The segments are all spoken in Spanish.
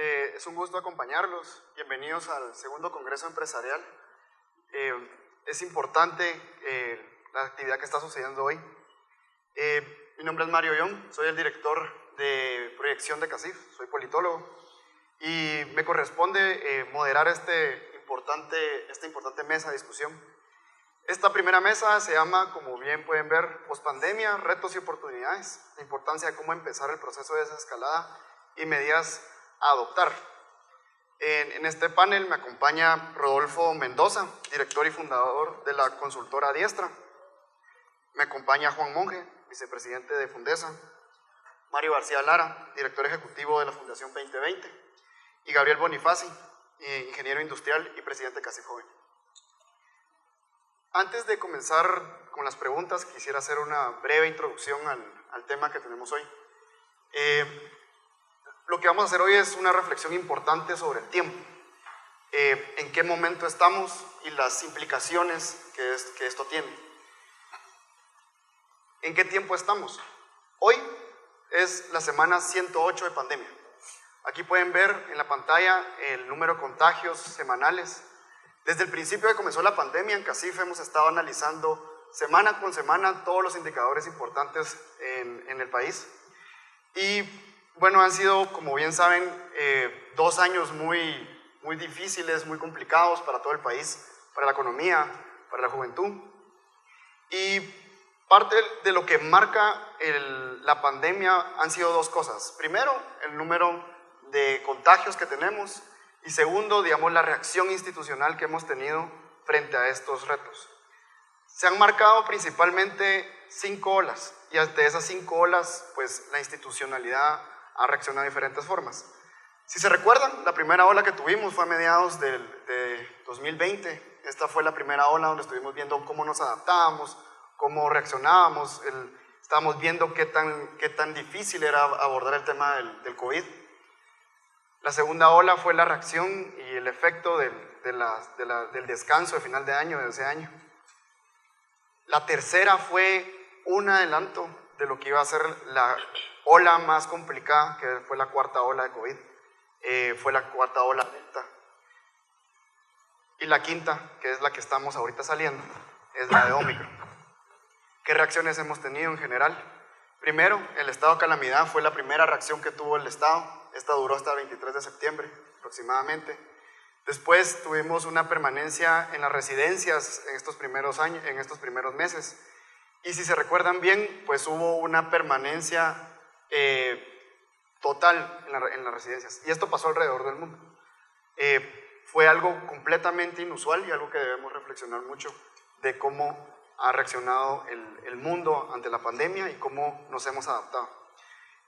Es un gusto acompañarlos. Bienvenidos al segundo Congreso Empresarial. Es importante la actividad que está sucediendo hoy. Mi nombre es Mario Young, soy el director de proyección de CACIF, soy politólogo y me corresponde moderar esta importante mesa de discusión. Esta primera mesa se llama, como bien pueden ver, Pospandemia, retos y oportunidades, la importancia de cómo empezar el proceso de desescalada y medidas a adoptar. En este panel me acompaña Rodolfo Mendoza, director y fundador de la consultora Diestra. Me acompaña Juan Monge, vicepresidente de Fundesa, Mario García Lara, director ejecutivo de la Fundación 2020, y Gabriel Bonifaci, ingeniero industrial y presidente de CACIF Joven. Antes de comenzar con las preguntas, quisiera hacer una breve introducción al tema que tenemos hoy. Lo que vamos a hacer hoy es una reflexión importante sobre el tiempo, en qué momento estamos y las implicaciones que esto tiene. ¿En qué tiempo estamos? Hoy es la semana 108 de pandemia. Aquí pueden ver en la pantalla el número de contagios semanales. Desde el principio que comenzó la pandemia en CACIF hemos estado analizando semana con semana todos los indicadores importantes en el país. Y bueno, han sido, como bien saben, 2 años muy difíciles, muy complicados para todo el país, para la economía, para la juventud. Y parte de lo que marca la pandemia han sido 2 cosas. Primero, el número de contagios que tenemos y segundo, digamos, la reacción institucional que hemos tenido frente a estos retos. Se han marcado principalmente 5 olas y ante esas 5 olas, pues la institucionalidad ha reaccionado de diferentes formas. Si se recuerdan, la primera ola que tuvimos fue a mediados de 2020. Esta fue la primera ola donde estuvimos viendo cómo nos adaptábamos, cómo reaccionábamos, estábamos viendo qué tan difícil era abordar el tema del COVID. La segunda ola fue la reacción y el efecto del descanso de final de año, de ese año. La tercera fue un adelanto de lo que iba a ser la ola más complicada, que fue la 4ª ola de COVID, fue la 4ª ola Delta. Y la 5ª, que es la que estamos ahorita saliendo, es la de Ómicron. ¿Qué reacciones hemos tenido en general? Primero, el estado de calamidad fue la primera reacción que tuvo el Estado. Esta duró hasta el 23 de septiembre aproximadamente. Después tuvimos una permanencia en las residencias en estos primeros meses. Y si se recuerdan bien, pues hubo una permanencia total en las residencias. Y esto pasó alrededor del mundo. Fue algo completamente inusual y algo que debemos reflexionar mucho de cómo ha reaccionado el mundo ante la pandemia y cómo nos hemos adaptado.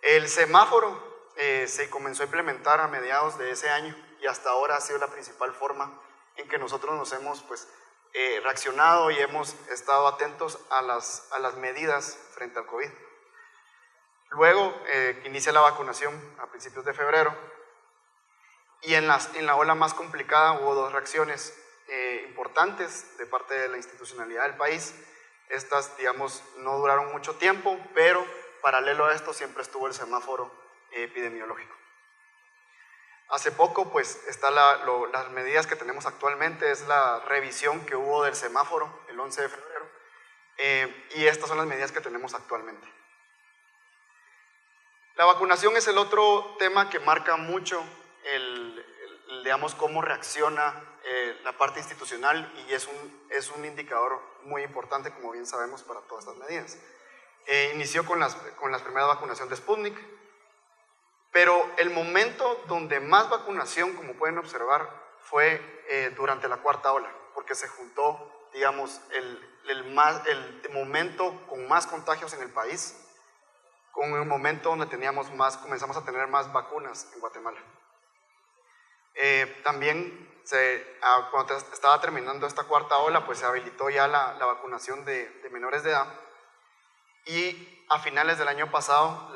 El semáforo se comenzó a implementar a mediados de ese año y hasta ahora ha sido la principal forma en que nosotros nos hemos reaccionado y hemos estado atentos a las medidas frente al COVID. Luego inicia la vacunación a principios de febrero y en la ola más complicada hubo 2 reacciones importantes de parte de la institucionalidad del país. Estas, digamos, no duraron mucho tiempo, pero paralelo a esto siempre estuvo el semáforo epidemiológico. Hace poco, pues, las medidas que tenemos actualmente es la revisión que hubo del semáforo el 11 de febrero y estas son las medidas que tenemos actualmente. La vacunación es el otro tema que marca mucho digamos, cómo reacciona la parte institucional y es un indicador muy importante, como bien sabemos, para todas estas medidas. Inició con las primeras vacunaciones de Sputnik, pero el momento donde más vacunación, como pueden observar, fue durante la 4ª ola, porque se juntó, digamos, el momento con más contagios en el país, con el momento donde comenzamos a tener más vacunas en Guatemala. También cuando estaba terminando esta 4ª ola, pues se habilitó ya la vacunación de menores de edad y a finales del año pasado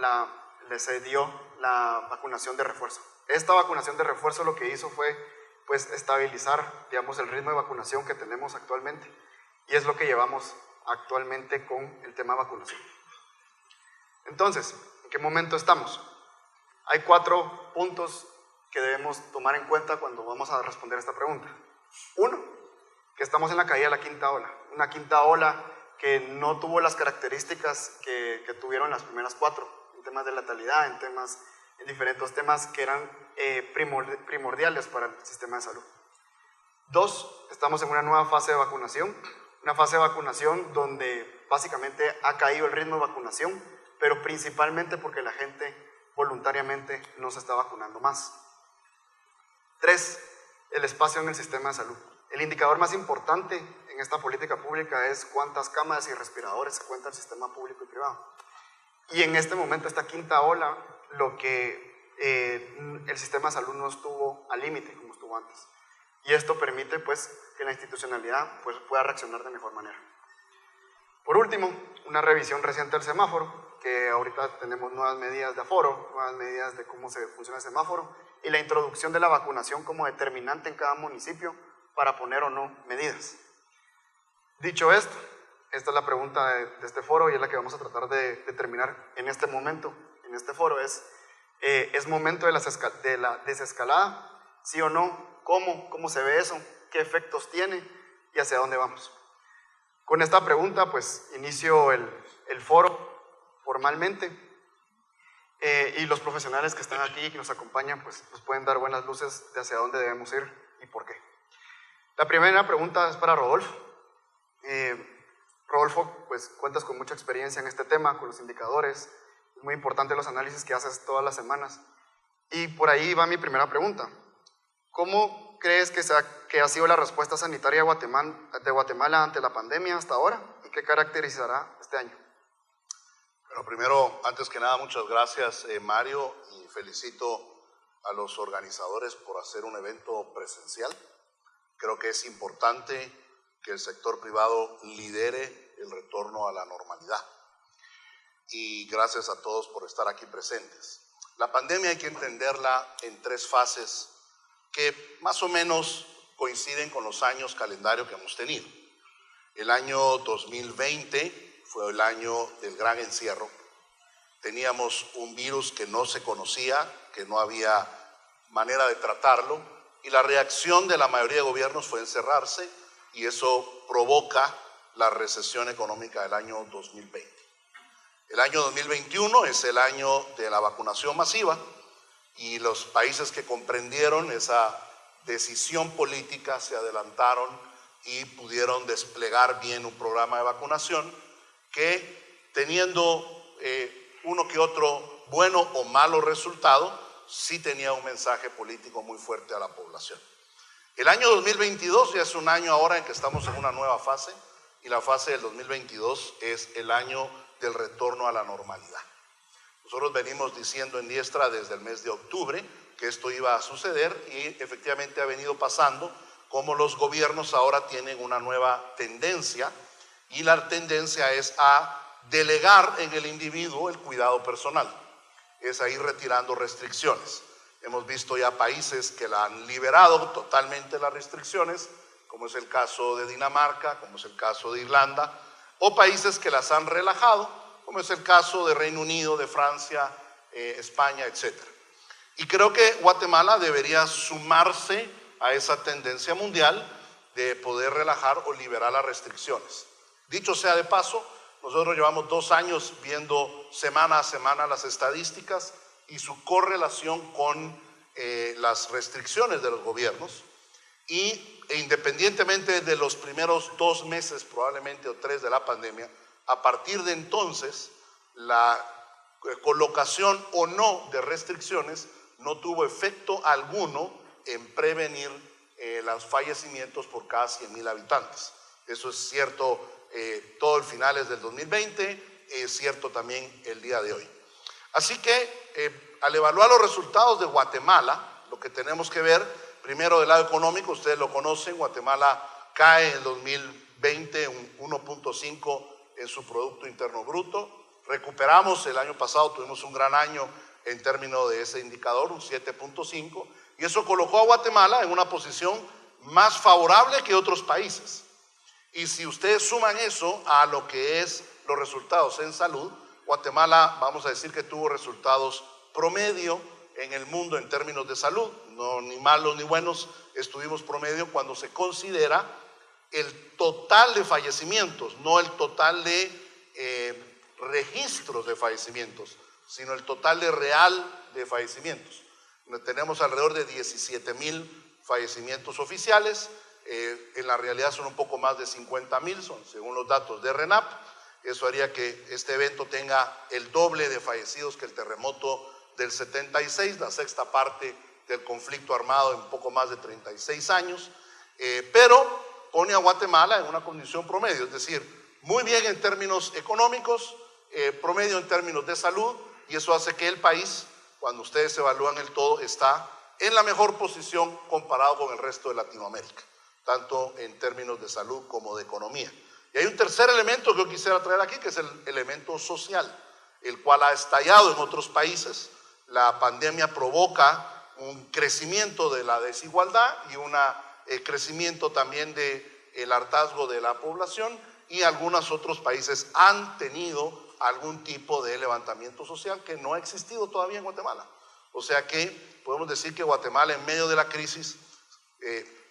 se dio la vacunación de refuerzo. Esta vacunación de refuerzo lo que hizo fue pues estabilizar, digamos, el ritmo de vacunación que tenemos actualmente y es lo que llevamos actualmente con el tema de vacunación. Entonces, ¿en qué momento estamos? Hay 4 puntos que debemos tomar en cuenta cuando vamos a responder esta pregunta. Uno, que estamos en la caída de la quinta ola. Una quinta ola que no tuvo las características que tuvieron las primeras 4, en temas de letalidad, en diferentes temas que eran primordiales para el sistema de salud. Dos, estamos en una nueva fase de vacunación, una fase de vacunación donde básicamente ha caído el ritmo de vacunación, pero principalmente porque la gente voluntariamente no se está vacunando más. 3, el espacio en el sistema de salud. El indicador más importante en esta política pública es cuántas cámaras y respiradores se cuenta el sistema público y privado. Y en este momento, esta quinta ola, lo que el sistema de salud no estuvo al límite como estuvo antes. Y esto permite pues, que la institucionalidad pues, pueda reaccionar de mejor manera. Por último, una revisión reciente del semáforo, que ahorita tenemos nuevas medidas de aforo, nuevas medidas de cómo se funciona el semáforo, y la introducción de la vacunación como determinante en cada municipio para poner o no medidas. Dicho esto, esta es la pregunta de este foro y es la que vamos a tratar de determinar en este momento, en este foro, ¿es momento de la desescalada? ¿Sí o no? ¿Cómo se ve eso? ¿Qué efectos tiene? ¿Y hacia dónde vamos? Con esta pregunta, pues, inicio el foro formalmente y los profesionales que están aquí y que nos acompañan, pues, nos pueden dar buenas luces de hacia dónde debemos ir y por qué. La primera pregunta es para Rodolfo. Rodolfo, pues, cuentas con mucha experiencia en este tema, con los indicadores. Es muy importante los análisis que haces todas las semanas. Y por ahí va mi primera pregunta. ¿Cómo crees que ha sido la respuesta sanitaria de Guatemala ante la pandemia hasta ahora y qué caracterizará este año? Bueno, primero, antes que nada, muchas gracias, Mario, y felicito a los organizadores por hacer un evento presencial. Creo que es importante que el sector privado lidere el retorno a la normalidad. Y gracias a todos por estar aquí presentes. La pandemia hay que entenderla en 3 fases que más o menos coinciden con los años calendario que hemos tenido. El año 2020 fue el año del gran encierro. Teníamos un virus que no se conocía, que no había manera de tratarlo, y la reacción de la mayoría de gobiernos fue encerrarse, y eso provoca la recesión económica del año 2020. El año 2021 es el año de la vacunación masiva, y los países que comprendieron esa decisión política se adelantaron y pudieron desplegar bien un programa de vacunación que, teniendo uno que otro bueno o malo resultado, sí tenía un mensaje político muy fuerte a la población. El año 2022 ya es un año ahora en que estamos en una nueva fase, y la fase del 2022 es el año del retorno a la normalidad. Nosotros venimos diciendo en Diestra desde el mes de octubre que esto iba a suceder, y efectivamente ha venido pasando, como los gobiernos ahora tienen una nueva tendencia, y la tendencia es a delegar en el individuo el cuidado personal, es a ir retirando restricciones. Hemos visto ya países que la han liberado totalmente las restricciones, como es el caso de Dinamarca, como es el caso de Irlanda, o países que las han relajado, como es el caso de Reino Unido, de Francia, España, etc. Y creo que Guatemala debería sumarse a esa tendencia mundial de poder relajar o liberar las restricciones. Dicho sea de paso, nosotros llevamos 2 años viendo semana a semana las estadísticas y su correlación con las restricciones de los gobiernos, y independientemente de los primeros 2 meses probablemente o 3 de la pandemia, a partir de entonces la colocación o no de restricciones no tuvo efecto alguno en prevenir los fallecimientos por cada 100,000 habitantes. Eso es cierto todo el finales del 2020, es cierto también el día de hoy. Así que al evaluar los resultados de Guatemala, lo que tenemos que ver, primero del lado económico, ustedes lo conocen, Guatemala cae en el 2020 un 1.5 en su Producto Interno Bruto. Recuperamos el año pasado, tuvimos un gran año en términos de ese indicador, un 7.5, y eso colocó a Guatemala en una posición más favorable que otros países. Y si ustedes suman eso a lo que es los resultados en salud, Guatemala, vamos a decir que tuvo resultados promedio en el mundo en términos de salud, no ni malos ni buenos, estuvimos promedio cuando se considera el total de fallecimientos, no el total de registros de fallecimientos, sino el total de real de fallecimientos. Tenemos alrededor de 17,000 fallecimientos oficiales, en la realidad son un poco más de 50,000, son según los datos de RENAP. Eso haría que este evento tenga el doble de fallecidos que el terremoto del 76, la sexta parte del conflicto armado en poco más de 36 años, pero pone a Guatemala en una condición promedio, es decir, muy bien en términos económicos, promedio en términos de salud, y eso hace que el país, cuando ustedes evalúan el todo, está en la mejor posición comparado con el resto de Latinoamérica, tanto en términos de salud como de economía. Y hay un tercer elemento que yo quisiera traer aquí, que es el elemento social, el cual ha estallado en otros países. La pandemia provoca un crecimiento de la desigualdad y un crecimiento también del hartazgo de la población, y algunos otros países han tenido algún tipo de levantamiento social que no ha existido todavía en Guatemala. O sea que podemos decir que Guatemala, en medio de la crisis,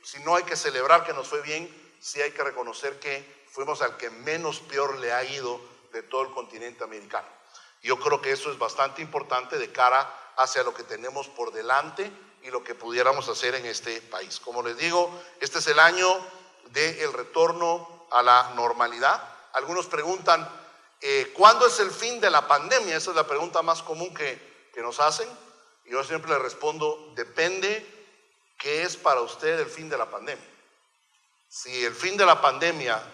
si no hay que celebrar que nos fue bien, sí hay que reconocer que fuimos al que menos peor le ha ido de todo el continente americano. Yo creo que eso es bastante importante de cara hacia lo que tenemos por delante y lo que pudiéramos hacer en este país. Como les digo, este es el año del retorno a la normalidad. Algunos preguntan, ¿cuándo es el fin de la pandemia? Esa es la pregunta más común que nos hacen. Y yo siempre les respondo, depende qué es para usted el fin de la pandemia. Si el fin de la pandemia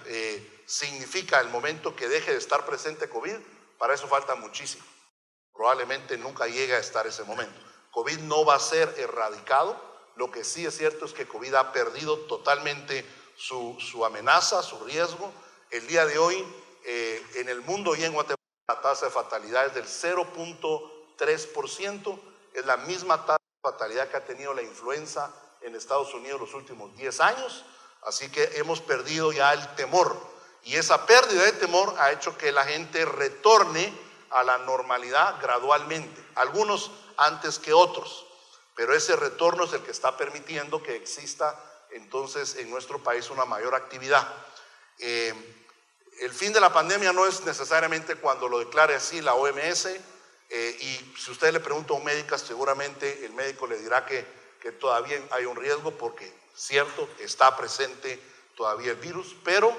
significa el momento que deje de estar presente COVID, para eso falta muchísimo. Probablemente nunca llegue a estar ese momento. COVID no va a ser erradicado. Lo que sí es cierto es que COVID ha perdido totalmente su amenaza, su riesgo. El día de hoy, en el mundo y en Guatemala, la tasa de fatalidad es del 0.3%. Es la misma tasa de fatalidad que ha tenido la influenza en Estados Unidos los últimos 10 años. Así que hemos perdido ya el temor. Y esa pérdida de temor ha hecho que la gente retorne a la normalidad gradualmente. Algunos antes que otros. Pero ese retorno es el que está permitiendo que exista entonces en nuestro país una mayor actividad. El fin de la pandemia no es necesariamente cuando lo declare así la OMS, y si usted le pregunta a un médico, seguramente el médico le dirá que todavía hay un riesgo porque, cierto, está presente todavía el virus, pero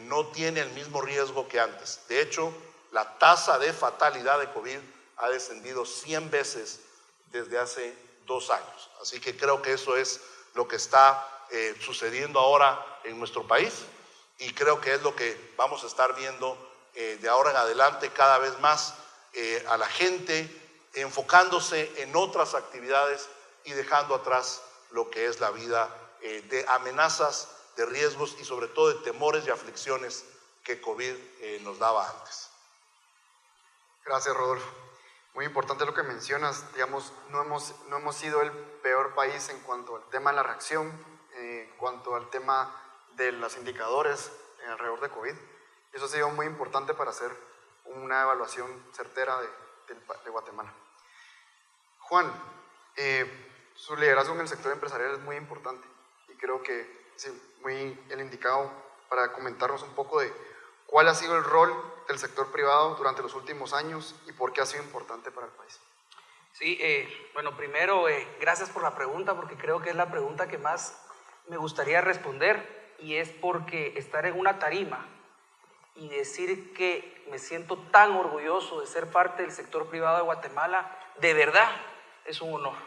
no tiene el mismo riesgo que antes. De hecho, la tasa de fatalidad de COVID ha descendido 100 veces desde hace 2 años. Así que creo que eso es lo que está sucediendo ahora en nuestro país, y creo que es lo que vamos a estar viendo de ahora en adelante cada vez más, a la gente enfocándose en otras actividades y dejando atrás lo que es la vida de amenazas, de riesgos y sobre todo de temores y aflicciones que COVID nos daba antes. Gracias, Rodolfo. Muy importante lo que mencionas. Digamos, no hemos sido el peor país en cuanto al tema de la reacción, en cuanto al tema de los indicadores alrededor de COVID. Eso ha sido muy importante para hacer una evaluación certera de Guatemala. Juan, su liderazgo en el sector empresarial es muy importante y creo que es muy el indicado para comentarnos un poco de cuál ha sido el rol del sector privado durante los últimos años y por qué ha sido importante para el país. Sí, bueno, primero, gracias por la pregunta, porque creo que es la pregunta que más me gustaría responder, y es porque estar en una tarima y decir que me siento tan orgulloso de ser parte del sector privado de Guatemala, de verdad, es un honor.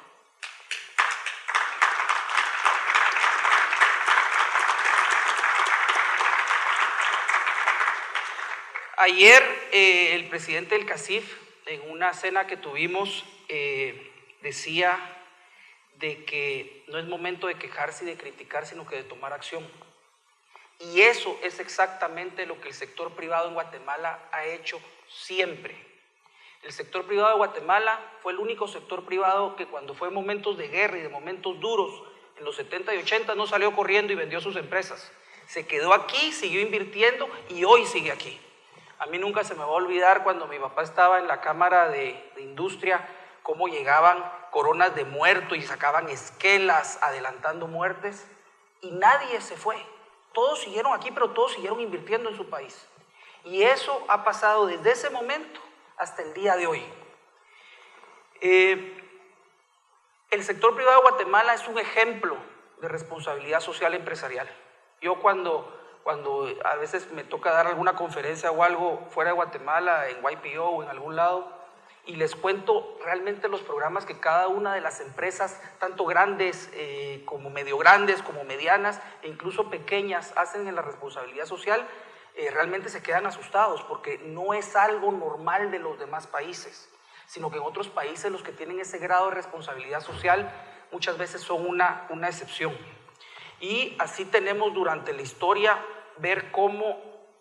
Ayer el presidente del CACIF, en una cena que tuvimos, decía de que no es momento de quejarse y de criticar, sino que de tomar acción. Y eso es exactamente lo que el sector privado en Guatemala ha hecho siempre. El sector privado de Guatemala fue el único sector privado que, cuando fue momentos de guerra y de momentos duros, en los 70 y 80, no salió corriendo y vendió sus empresas. Se quedó aquí, siguió invirtiendo y hoy sigue aquí. A mí nunca se me va a olvidar cuando mi papá estaba en la Cámara de Industria cómo llegaban coronas de muerto y sacaban esquelas adelantando muertes, y nadie se fue. Todos siguieron aquí, pero todos siguieron invirtiendo en su país. Y eso ha pasado desde ese momento hasta el día de hoy. El sector privado de Guatemala es un ejemplo de responsabilidad social empresarial. Yo cuando a veces me toca dar alguna conferencia o algo fuera de Guatemala, en YPO o en algún lado, y les cuento realmente los programas que cada una de las empresas, tanto grandes como medio grandes, como medianas e incluso pequeñas, hacen en la responsabilidad social, realmente se quedan asustados porque no es algo normal de los demás países, sino que en otros países los que tienen ese grado de responsabilidad social muchas veces son una excepción. Y así tenemos durante la historia ver cómo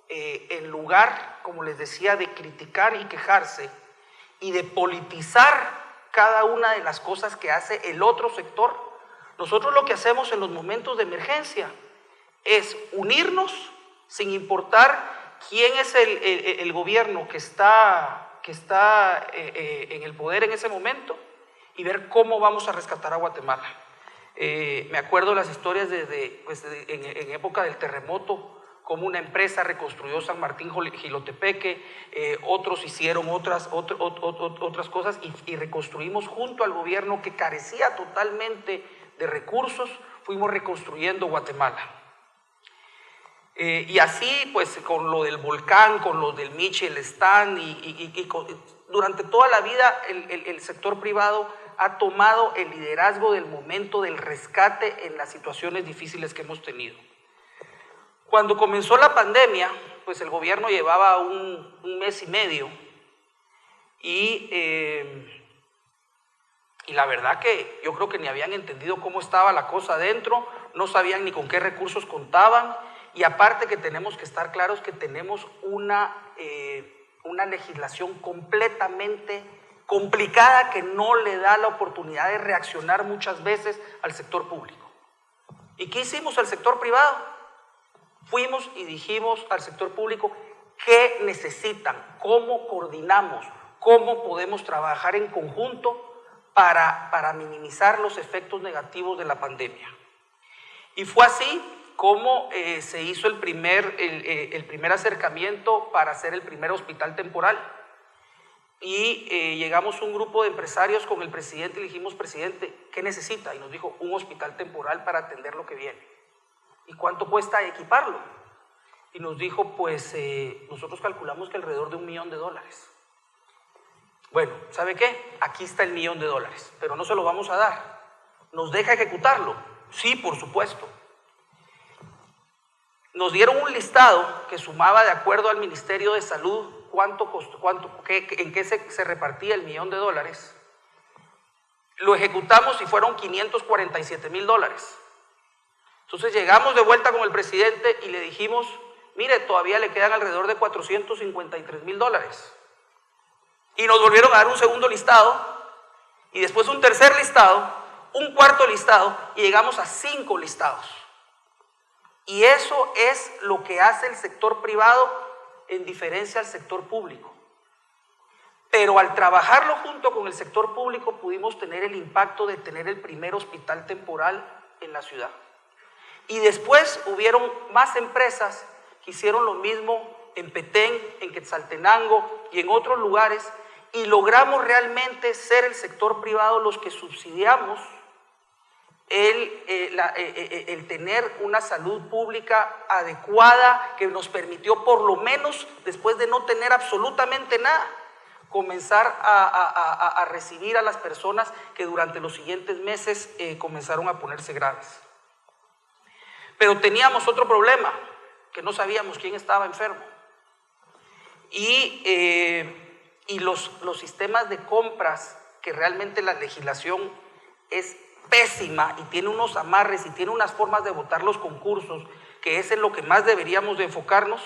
en lugar, como les decía, de criticar y quejarse y de politizar cada una de las cosas que hace el otro sector, nosotros lo que hacemos en los momentos de emergencia es unirnos sin importar quién es el gobierno que está en el poder en ese momento y ver cómo vamos a rescatar a Guatemala. Me acuerdo las historias en época del terremoto, cómo una empresa reconstruyó San Martín Jilotepeque, otros hicieron otras cosas y reconstruimos junto al gobierno que carecía totalmente de recursos, fuimos reconstruyendo Guatemala. Y así, pues, con lo del volcán, con lo del Mitchell Stand durante toda la vida el sector privado ha tomado el liderazgo del momento del rescate en las situaciones difíciles que hemos tenido. Cuando comenzó la pandemia, pues el gobierno llevaba un mes y medio y la verdad que yo creo que ni habían entendido cómo estaba la cosa adentro, no sabían ni con qué recursos contaban, y aparte que tenemos que estar claros que tenemos una legislación completamente complicada que no le da la oportunidad de reaccionar muchas veces al sector público. ¿Y qué hicimos al sector privado? Fuimos y dijimos al sector público qué necesitan, cómo coordinamos, cómo podemos trabajar en conjunto para minimizar los efectos negativos de la pandemia. Y fue así como se hizo el primer acercamiento para hacer el primer hospital temporal. Y llegamos un grupo de empresarios con el presidente y le dijimos: presidente, ¿qué necesita? Y nos dijo: un hospital temporal para atender lo que viene. ¿Y cuánto cuesta equiparlo? Y nos dijo: pues nosotros calculamos que alrededor de $1 millón. Bueno, ¿sabe qué? Aquí está el $1 millón, pero no se lo vamos a dar. ¿Nos deja ejecutarlo? Sí, por supuesto. Nos dieron un listado que sumaba, de acuerdo al Ministerio de Salud, cuánto costó, en qué se repartía el $1 millón. Lo ejecutamos y fueron $547,000. Entonces llegamos de vuelta con el presidente y le dijimos: mire, todavía le quedan alrededor de $453,000. Y nos volvieron a dar un segundo listado, y después un tercer listado, un cuarto listado, y llegamos a 5 listados. Y eso es lo que hace el sector privado en diferencia al sector público. Pero al trabajarlo junto con el sector público pudimos tener el impacto de tener el primer hospital temporal en la ciudad. Y después hubieron más empresas que hicieron lo mismo en Petén, en Quetzaltenango y en otros lugares, y logramos realmente ser el sector privado los que subsidiamos el tener una salud pública adecuada que nos permitió, por lo menos después de no tener absolutamente nada, comenzar a recibir a las personas que durante los siguientes meses comenzaron a ponerse graves. Pero teníamos otro problema, que no sabíamos quién estaba enfermo. Y los sistemas de compras, que realmente la legislación es pésima y tiene unos amarres y tiene unas formas de botar los concursos, que es en lo que más deberíamos de enfocarnos,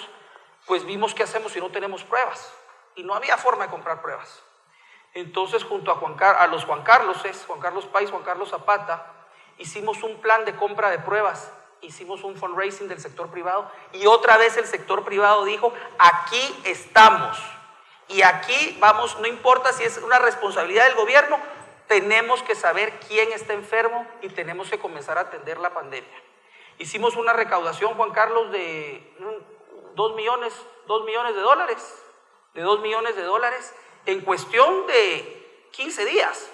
pues vimos qué hacemos si no tenemos pruebas. Y no había forma de comprar pruebas. Entonces, junto a los Juan Carlos Páez, Juan Carlos Zapata, hicimos un plan de compra de pruebas. Hicimos un fundraising del sector privado y otra vez el sector privado dijo: aquí estamos. Y aquí vamos, no importa si es una responsabilidad del gobierno, tenemos que saber quién está enfermo y tenemos que comenzar a atender la pandemia. Hicimos una recaudación, Juan Carlos, de 2 millones de dólares, en cuestión de 15 días,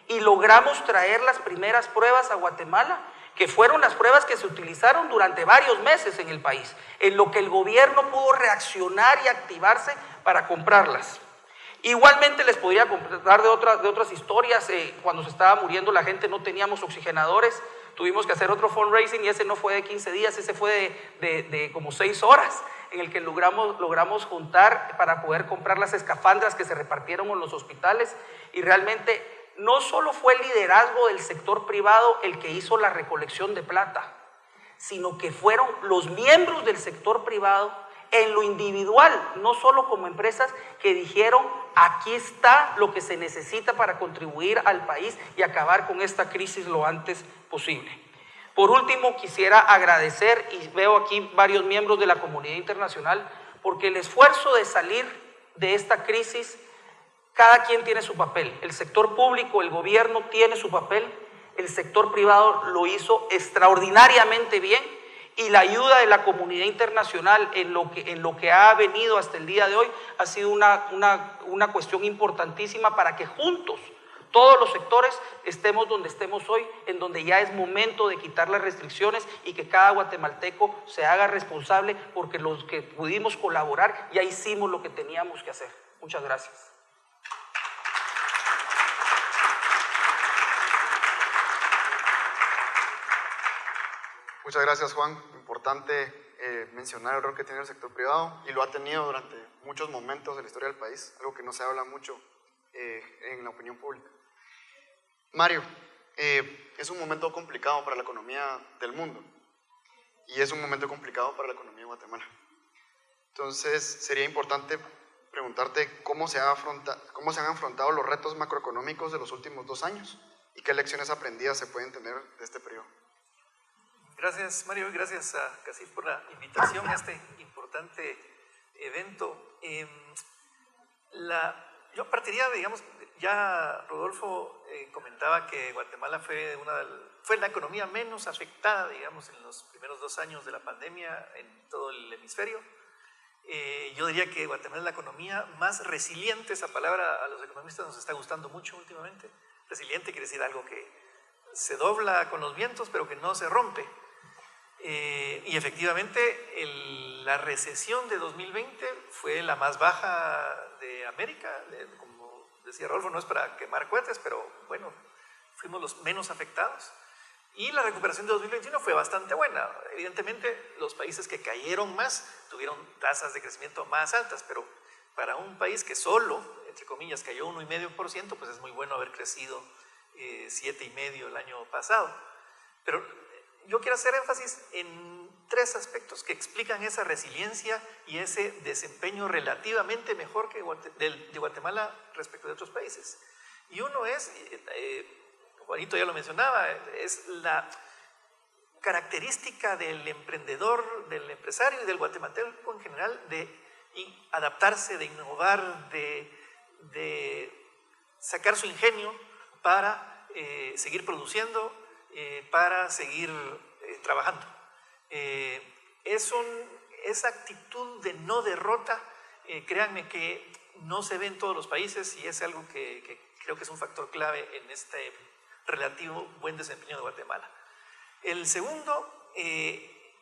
y logramos traer las primeras pruebas a Guatemala, que fueron las pruebas que se utilizaron durante varios meses en el país, en lo que el gobierno pudo reaccionar y activarse para comprarlas. Igualmente les podría contar de otras historias. Cuando se estaba muriendo la gente no teníamos oxigenadores, tuvimos que hacer otro fundraising y ese no fue de 15 días, ese fue de como 6 horas, en el que logramos juntar para poder comprar las escafandras que se repartieron en los hospitales. Y realmente no solo fue el liderazgo del sector privado el que hizo la recolección de plata, sino que fueron los miembros del sector privado en lo individual, no solo como empresas, que dijeron: aquí está lo que se necesita para contribuir al país y acabar con esta crisis lo antes posible. Por último, quisiera agradecer, y veo aquí varios miembros de la comunidad internacional, porque el esfuerzo de salir de esta crisis, cada quien tiene su papel. El sector público, el gobierno tiene su papel, el sector privado lo hizo extraordinariamente bien, y la ayuda de la comunidad internacional en lo que ha venido hasta el día de hoy ha sido una cuestión importantísima para que juntos, todos los sectores, estemos donde estemos hoy, en donde ya es momento de quitar las restricciones y que cada guatemalteco se haga responsable, porque los que pudimos colaborar ya hicimos lo que teníamos que hacer. Muchas gracias. Muchas gracias, Juan. Importante mencionar el rol que tiene el sector privado, y lo ha tenido durante muchos momentos de la historia del país, algo que no se habla mucho en la opinión pública. Mario, es un momento complicado para la economía del mundo y es un momento complicado para la economía de Guatemala. Entonces, sería importante preguntarte cómo se han afrontado los retos macroeconómicos de los últimos 2 años y qué lecciones aprendidas se pueden tener de este periodo. Gracias, Mario, y gracias a CACIF por la invitación a este importante evento. Yo partiría, digamos, ya Rodolfo comentaba que Guatemala fue la economía menos afectada, digamos, en los primeros 2 años de la pandemia en todo el hemisferio. Yo diría que Guatemala es la economía más resiliente. Esa palabra a los economistas nos está gustando mucho últimamente. Resiliente quiere decir algo que se dobla con los vientos, pero que no se rompe. Y efectivamente la recesión de 2020 fue la más baja de América. Como decía Rodolfo, no es para quemar cohetes, pero bueno, fuimos los menos afectados. Y la recuperación de 2021 fue bastante buena. Evidentemente, los países que cayeron más tuvieron tasas de crecimiento más altas, pero para un país que solo, entre comillas, cayó 1,5%, pues es muy bueno haber crecido 7,5% el año pasado. Pero yo quiero hacer énfasis en 3 aspectos que explican esa resiliencia y ese desempeño relativamente mejor de Guatemala respecto de otros países. Y uno es, Juanito ya lo mencionaba, es la característica del emprendedor, del empresario y del guatemalteco en general de adaptarse, de innovar, de sacar su ingenio para seguir produciendo, para seguir trabajando. Esa actitud de no derrota, créanme que no se ve en todos los países, y es algo que creo que es un factor clave en este relativo buen desempeño de Guatemala. El segundo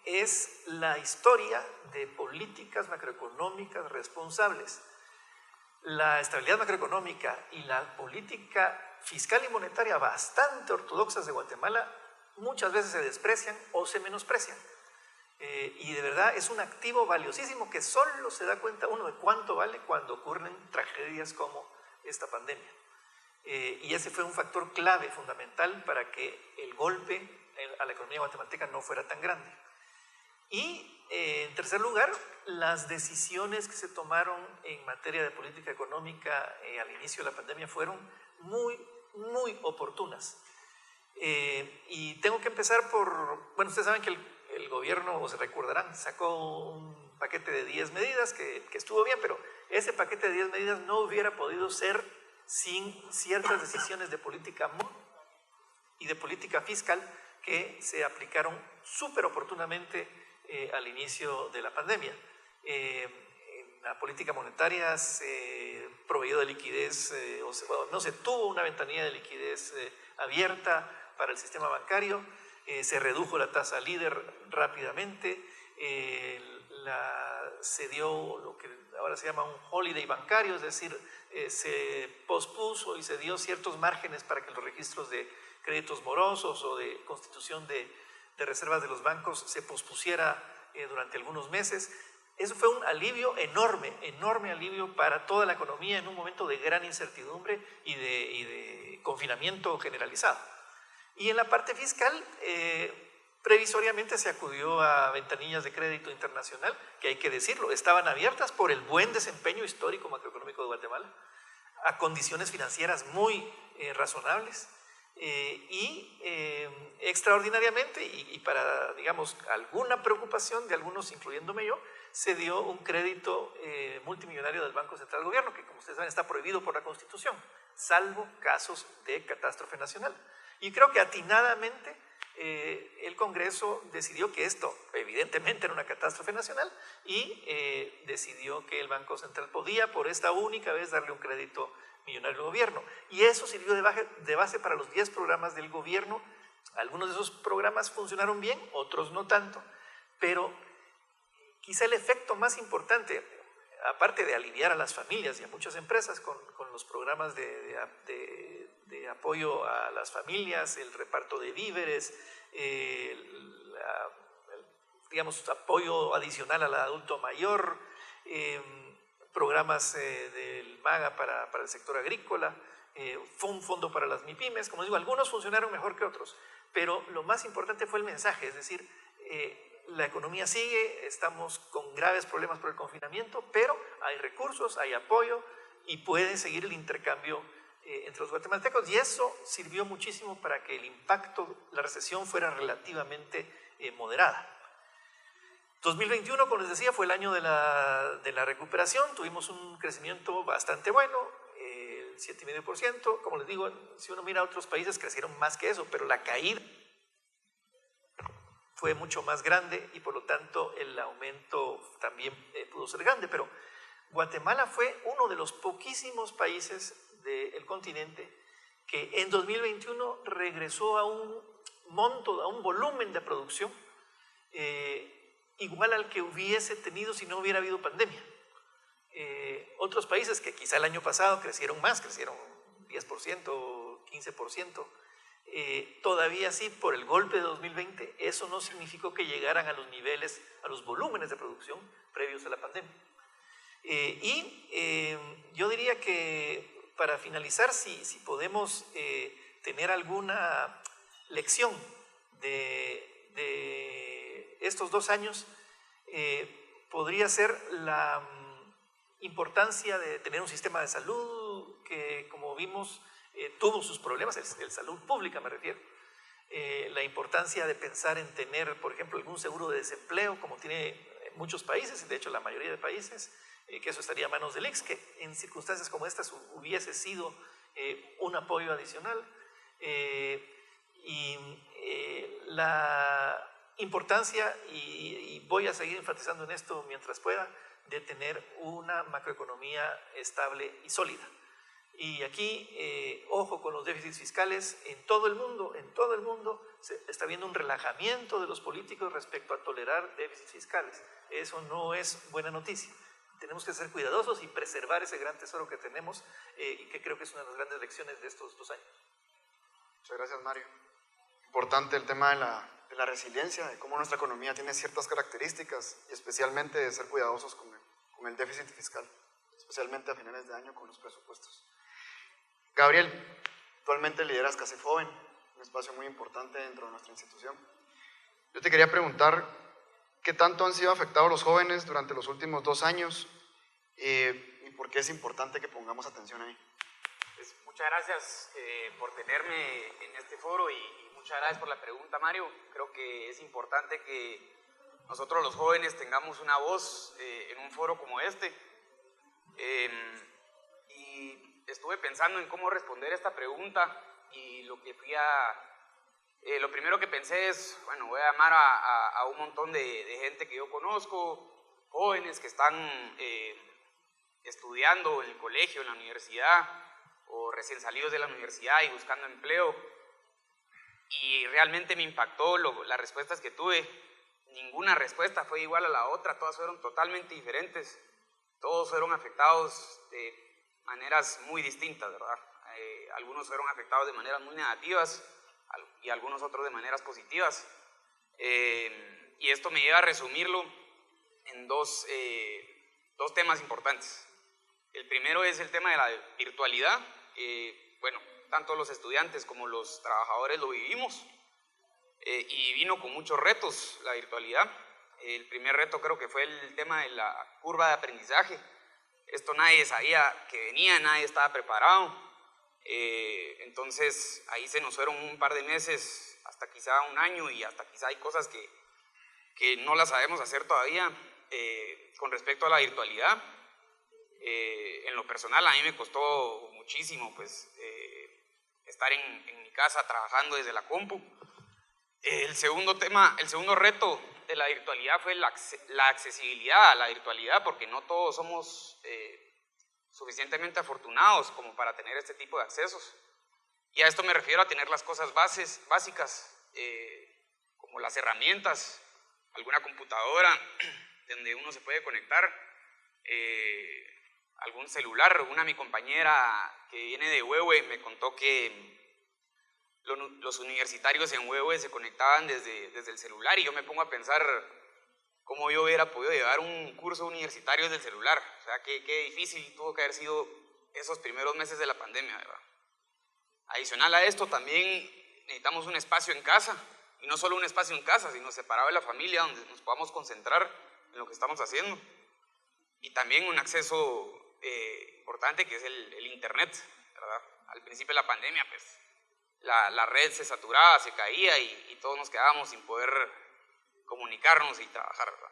es la historia de políticas macroeconómicas responsables. La estabilidad macroeconómica y la política fiscal y monetaria bastante ortodoxas de Guatemala muchas veces se desprecian o se menosprecian. Y de verdad es un activo valiosísimo que solo se da cuenta uno de cuánto vale cuando ocurren tragedias como esta pandemia. Y ese fue un factor clave, fundamental, para que el golpe a la economía guatemalteca no fuera tan grande. Y en tercer lugar, las decisiones que se tomaron en materia de política económica al inicio de la pandemia fueron muy oportunas. Y tengo que empezar por, bueno, ustedes saben que el gobierno, o se recordarán, sacó un paquete de 10 medidas que estuvo bien, pero ese paquete de 10 medidas no hubiera podido ser sin ciertas decisiones de política y de política fiscal que se aplicaron súper oportunamente al inicio de la pandemia. En la política monetaria se proveyó de liquidez, no se tuvo una ventanilla de liquidez abierta para el sistema bancario, se redujo la tasa líder rápidamente, se dio lo que ahora se llama un holiday bancario, es decir, se pospuso y se dio ciertos márgenes para que los registros de créditos morosos o de constitución de reservas de los bancos se pospusiera durante algunos meses. Eso fue un alivio enorme alivio para toda la economía en un momento de gran incertidumbre y de confinamiento generalizado. Y en la parte fiscal, previsoriamente se acudió a ventanillas de crédito internacional, que hay que decirlo, estaban abiertas por el buen desempeño histórico macroeconómico de Guatemala, a condiciones financieras muy razonables. Extraordinariamente y para, digamos, alguna preocupación de algunos, incluyéndome yo, se dio un crédito multimillonario del Banco Central del Gobierno, que como ustedes saben está prohibido por la Constitución, salvo casos de catástrofe nacional. Y creo que atinadamente el Congreso decidió que esto evidentemente era una catástrofe nacional y decidió que el Banco Central podía por esta única vez darle un crédito millonario al gobierno. Y eso sirvió de base para los 10 programas del gobierno. Algunos de esos programas funcionaron bien, otros no tanto, pero quizá el efecto más importante, aparte de aliviar a las familias y a muchas empresas con los programas de apoyo a las familias, el reparto de víveres, digamos, apoyo adicional al adulto mayor, programas del MAGA para el sector agrícola, fue un fondo para las MIPYMES. Como digo, algunos funcionaron mejor que otros, pero lo más importante fue el mensaje, es decir, la economía sigue, estamos con graves problemas por el confinamiento, pero hay recursos, hay apoyo y puede seguir el intercambio entre los guatemaltecos, y eso sirvió muchísimo para que el impacto, la recesión fuera relativamente moderada. 2021, como les decía, fue el año de la recuperación, tuvimos un crecimiento bastante bueno, 7,5%, como les digo, si uno mira a otros países crecieron más que eso, pero la caída fue mucho más grande y por lo tanto el aumento también pudo ser grande, pero Guatemala fue uno de los poquísimos países del continente que en 2021 regresó a un monto, a un volumen de producción igual al que hubiese tenido si no hubiera habido pandemia. Otros países que quizá el año pasado crecieron más, crecieron 10%, 15%, todavía sí, por el golpe de 2020, eso no significó que llegaran a los niveles, a los volúmenes de producción previos a la pandemia. Yo diría que para finalizar, si podemos tener alguna lección de estos 2 años, podría ser la importancia de tener un sistema de salud que, como vimos, tuvo sus problemas, el salud pública me refiero, la importancia de pensar en tener, por ejemplo, algún seguro de desempleo, como tiene muchos países, de hecho la mayoría de países, que eso estaría a manos del ICS, que en circunstancias como estas hubiese sido un apoyo adicional, la importancia, y voy a seguir enfatizando en esto mientras pueda, de tener una macroeconomía estable y sólida. Y aquí, ojo con los déficits fiscales, en todo el mundo se está viendo un relajamiento de los políticos respecto a tolerar déficits fiscales. Eso no es buena noticia. Tenemos que ser cuidadosos y preservar ese gran tesoro que tenemos y que creo que es una de las grandes lecciones de estos 2 años. Muchas gracias, Mario. Importante el tema de la resiliencia, de cómo nuestra economía tiene ciertas características y especialmente de ser cuidadosos con el déficit fiscal, especialmente a finales de año con los presupuestos. Gabriel, actualmente lideras CACIF Joven, un espacio muy importante dentro de nuestra institución. Yo te quería preguntar, ¿qué tanto han sido afectados los jóvenes durante los últimos 2 años y por qué es importante que pongamos atención ahí? Pues muchas gracias por tenerme en este foro y muchas gracias por la pregunta, Mario. Creo que es importante que nosotros los jóvenes tengamos una voz en un foro como este. Y estuve pensando en cómo responder esta pregunta y lo primero que pensé es, bueno, voy a llamar a un montón de gente que yo conozco, jóvenes que están estudiando en el colegio, en la universidad, o recién salidos de la universidad y buscando empleo. Y realmente me impactó las respuestas que tuve. Ninguna respuesta fue igual a la otra, todas fueron totalmente diferentes. Todos fueron afectados de maneras muy distintas, ¿verdad? Algunos fueron afectados de maneras muy negativas y algunos otros de maneras positivas. Y esto me lleva a resumirlo en dos temas importantes. El primero es el tema de la virtualidad. Bueno, tanto los estudiantes como los trabajadores lo vivimos y vino con muchos retos la virtualidad. El primer reto creo que fue el tema de la curva de aprendizaje. Esto nadie sabía que venía, nadie estaba preparado. Entonces ahí se nos fueron un par de meses, hasta quizá un año, y hasta quizá hay cosas que no las sabemos hacer todavía con respecto a la virtualidad. En lo personal a mí me costó muchísimo pues, estar en mi casa trabajando desde la compu. El segundo reto de la virtualidad fue la accesibilidad a la virtualidad, porque no todos somos suficientemente afortunados como para tener este tipo de accesos. Y a esto me refiero a tener las cosas básicas, como las herramientas, alguna computadora donde uno se puede conectar, algún celular. Mi compañera que viene de Huehue me contó que los universitarios en Huehue se conectaban desde el celular, y yo me pongo a pensar cómo yo hubiera podido llevar un curso universitario desde el celular. O sea, qué difícil tuvo que haber sido esos primeros meses de la pandemia, ¿verdad? Adicional a esto, también necesitamos un espacio en casa, y no solo un espacio en casa, sino separado de la familia, donde nos podamos concentrar en lo que estamos haciendo. Y también un acceso importante, que es el internet, ¿verdad? Al principio de la pandemia, pues, la red se saturaba, se caía, y todos nos quedábamos sin poder comunicarnos y trabajar, ¿verdad?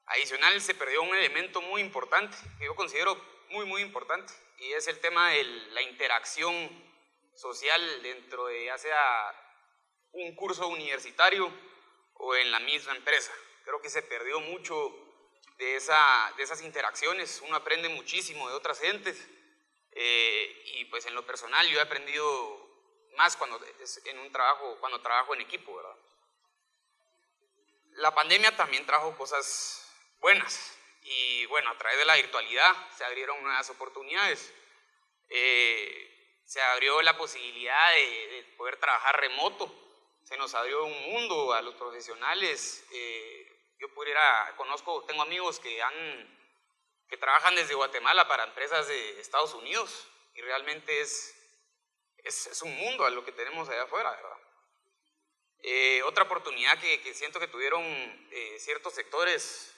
Adicional, se perdió un elemento muy importante, que yo considero muy importante, y es el tema de la interacción social dentro de ya sea un curso universitario o en la misma empresa. Creo que se perdió mucho de esas interacciones. Uno aprende muchísimo de otras gentes, y pues en lo personal yo he aprendido más cuando trabajo en equipo, ¿verdad? La pandemia también trajo cosas buenas, y bueno, a través de la virtualidad se abrieron nuevas oportunidades. Se abrió la posibilidad de poder trabajar remoto, se nos abrió un mundo a los profesionales. Tengo amigos que trabajan desde Guatemala para empresas de Estados Unidos, y realmente es un mundo a lo que tenemos allá afuera, ¿verdad? Otra oportunidad que siento que tuvieron ciertos sectores,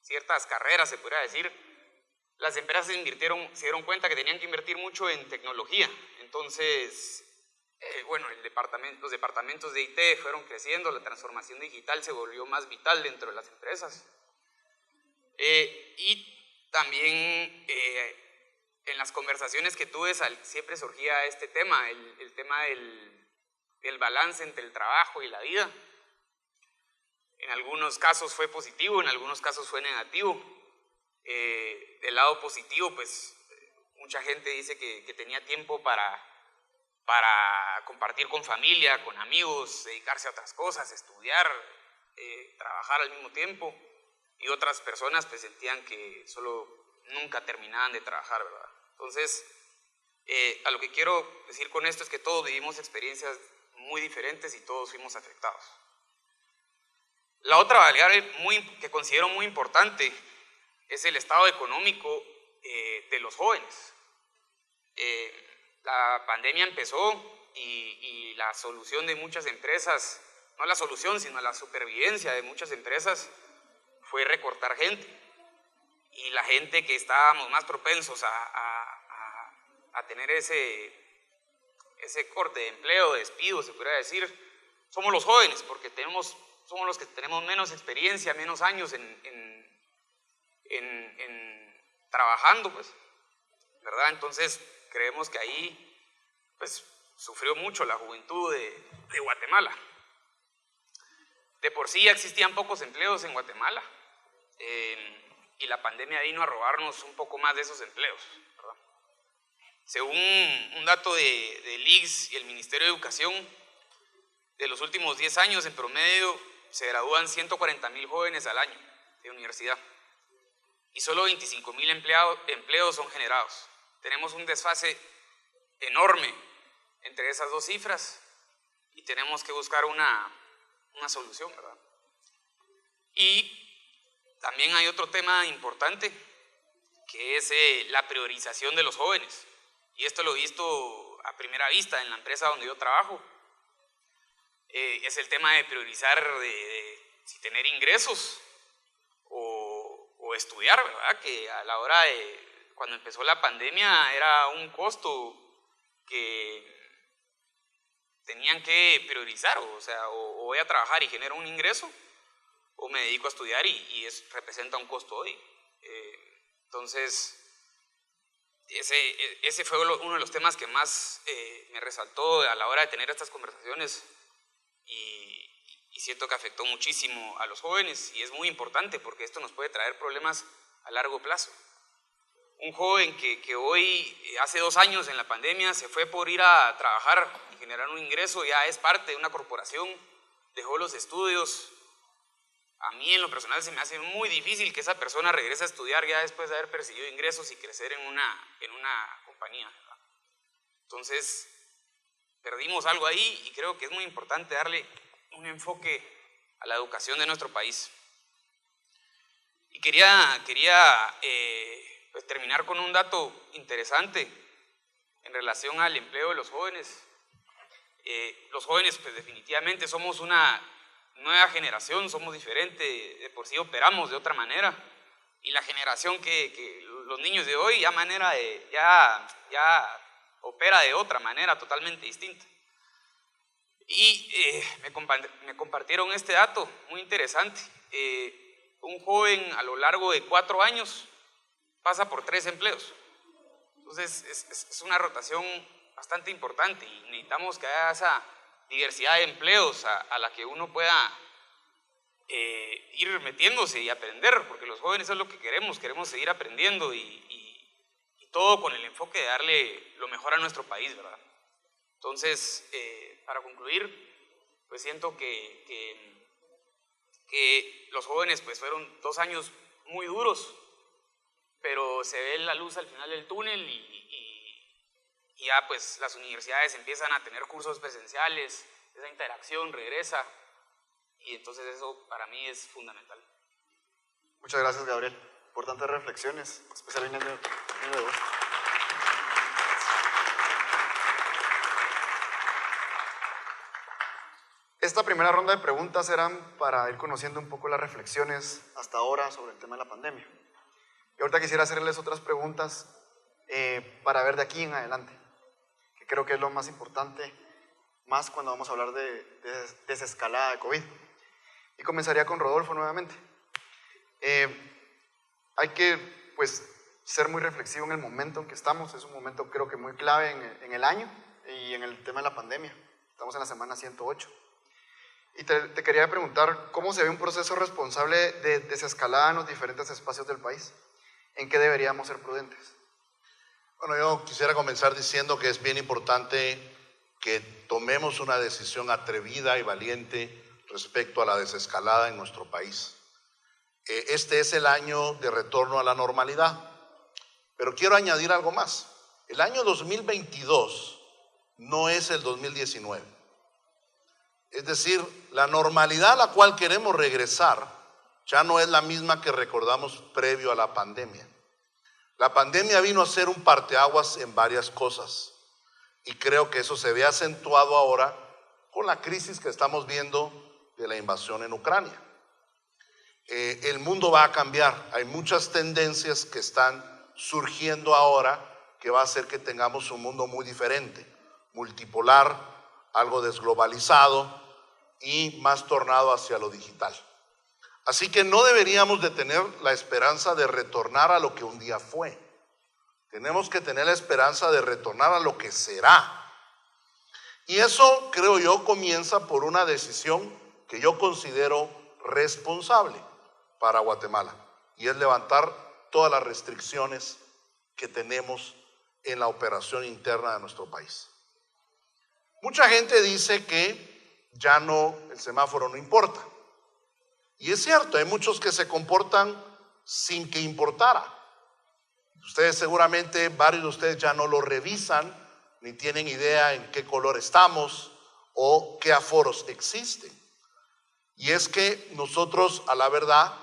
ciertas carreras, se podría decir, las empresas se dieron cuenta que tenían que invertir mucho en tecnología. Entonces, los departamentos de IT fueron creciendo, la transformación digital se volvió más vital dentro de las empresas. Y también en las conversaciones que tuve siempre surgía este tema, el tema del balance entre el trabajo y la vida. En algunos casos fue positivo, en algunos casos fue negativo. Del lado positivo, pues mucha gente dice que tenía tiempo para compartir con familia, con amigos, dedicarse a otras cosas, estudiar, trabajar al mismo tiempo, y otras personas pues sentían que solo nunca terminaban de trabajar, ¿verdad? Entonces, a lo que quiero decir con esto es que todos vivimos experiencias muy diferentes y todos fuimos afectados. La otra variable que considero muy importante es el estado económico de los jóvenes. La pandemia empezó y la solución de muchas empresas, no la solución, sino la supervivencia de muchas empresas fue recortar gente. Y la gente que estábamos más propensos a tener ese corte de empleo, de despido, se podría decir, somos los jóvenes, porque tenemos somos los que tenemos menos experiencia, menos años trabajando, pues, ¿verdad? Entonces creemos que ahí pues sufrió mucho la juventud de Guatemala. De por sí ya existían pocos empleos en Guatemala y la pandemia vino a robarnos un poco más de esos empleos, ¿verdad? Según un dato del IGS y el Ministerio de Educación, de los últimos 10 años en promedio se gradúan 140,000 jóvenes al año de universidad y solo 25,000 empleos son generados. Tenemos un desfase enorme entre esas dos cifras y tenemos que buscar una solución, ¿verdad? Y también hay otro tema importante que es la priorización de los jóvenes, y esto lo he visto a primera vista en la empresa donde yo trabajo. Es el tema de priorizar si tener ingresos o estudiar, ¿verdad? Que a la hora cuando empezó la pandemia era un costo que tenían que priorizar, o sea, o voy a trabajar y genero un ingreso, o me dedico a estudiar y representa un costo hoy. Entonces, ese fue uno de los temas que más me resaltó a la hora de tener estas conversaciones y siento que afectó muchísimo a los jóvenes, y es muy importante porque esto nos puede traer problemas a largo plazo. Un joven que hoy, hace 2 años en la pandemia, se fue por ir a trabajar y generar un ingreso, ya es parte de una corporación, dejó los estudios. A mí en lo personal se me hace muy difícil que esa persona regrese a estudiar ya después de haber percibido ingresos y crecer en una compañía, ¿verdad? Entonces, perdimos algo ahí y creo que es muy importante darle un enfoque a la educación de nuestro país. Y quería pues terminar con un dato interesante en relación al empleo de los jóvenes. Los jóvenes pues definitivamente somos una nueva generación, somos diferentes, de por sí operamos de otra manera, y la generación que los niños de hoy ya opera de otra manera totalmente distinta. Y me compartieron este dato muy interesante. Un joven a lo largo de 4 años pasa por 3 empleos. Entonces es una rotación bastante importante y necesitamos que haya esa diversidad de empleos a la que uno pueda ir metiéndose y aprender, porque los jóvenes es lo que queremos seguir aprendiendo y todo con el enfoque de darle lo mejor a nuestro país, ¿verdad? Entonces, para concluir, pues siento que los jóvenes pues fueron 2 años muy duros, pero se ve la luz al final del túnel y ya pues las universidades empiezan a tener cursos presenciales, esa interacción regresa, y entonces eso para mí es fundamental. Muchas gracias, Gabriel. Importantes reflexiones, especialmente de vos. Esta primera ronda de preguntas eran para ir conociendo un poco las reflexiones hasta ahora sobre el tema de la pandemia. Y ahorita quisiera hacerles otras preguntas para ver de aquí en adelante, que creo que es lo más importante, más cuando vamos a hablar de desescalada de COVID. Y comenzaría con Rodolfo nuevamente. Hay que pues ser muy reflexivo en el momento en que estamos. Es un momento creo que muy clave en el año y en el tema de la pandemia. Estamos en la semana 108. Y te quería preguntar cómo se ve un proceso responsable de desescalada en los diferentes espacios del país. ¿En qué deberíamos ser prudentes? Bueno, yo quisiera comenzar diciendo que es bien importante que tomemos una decisión atrevida y valiente respecto a la desescalada en nuestro país. Este es el año de retorno a la normalidad, pero quiero añadir algo más. El año 2022 no es el 2019. Es decir, la normalidad a la cual queremos regresar ya no es la misma que recordamos previo a la pandemia. La pandemia vino a ser un parteaguas en varias cosas y creo que eso se ve acentuado ahora con la crisis que estamos viendo de la invasión en Ucrania. El mundo va a cambiar, hay muchas tendencias que están surgiendo ahora que va a hacer que tengamos un mundo muy diferente, multipolar, algo desglobalizado, y más tornado hacia lo digital. Así que no deberíamos de tener la esperanza de retornar a lo que un día fue. Tenemos que tener la esperanza de retornar a lo que será. Y eso, creo yo, comienza por una decisión que yo considero responsable para Guatemala, y es levantar todas las restricciones que tenemos en la operación interna de nuestro país. Mucha gente dice que ya no, el semáforo no importa. Y es cierto, hay muchos que se comportan sin que importara. Ustedes seguramente, varios de ustedes ya no lo revisan, ni tienen idea en qué color estamos o qué aforos existen. Y es que nosotros, a la verdad,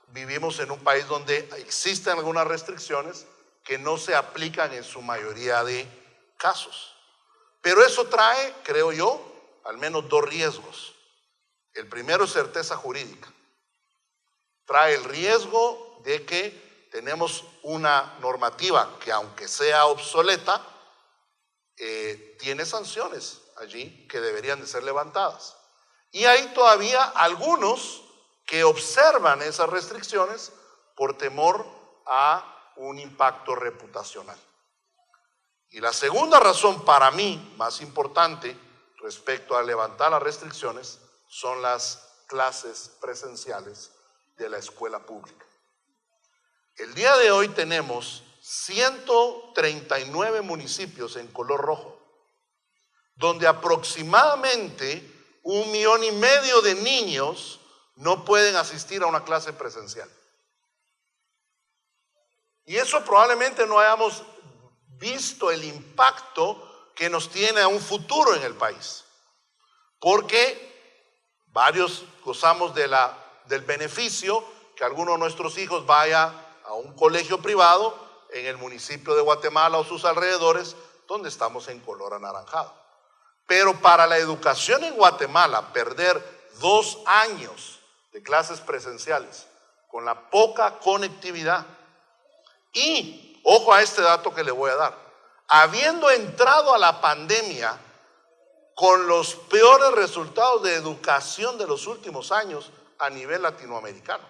vivimos en un país donde existen algunas restricciones que no se aplican en su mayoría de casos. Pero eso trae, creo yo, al menos dos riesgos. El primero es certeza jurídica. Trae el riesgo de que tenemos una normativa que, aunque sea obsoleta, tiene sanciones allí que deberían de ser levantadas. Y hay todavía algunos que observan esas restricciones por temor a un impacto reputacional. Y la segunda razón para mí, más importante respecto a levantar las restricciones, son las clases presenciales de la escuela pública. El día de hoy tenemos 139 municipios en color rojo, donde aproximadamente 1,5 millones de niños no pueden asistir a una clase presencial. Y eso probablemente no hayamos visto el impacto que nos tiene a un futuro en el país, porque varios gozamos del beneficio que alguno de nuestros hijos vaya a un colegio privado en el municipio de Guatemala o sus alrededores, donde estamos en color anaranjado. Pero para la educación en Guatemala, perder 2 años de clases presenciales con la poca conectividad, y ojo a este dato que le voy a dar, habiendo entrado a la pandemia con los peores resultados de educación de los últimos años a nivel latinoamericano.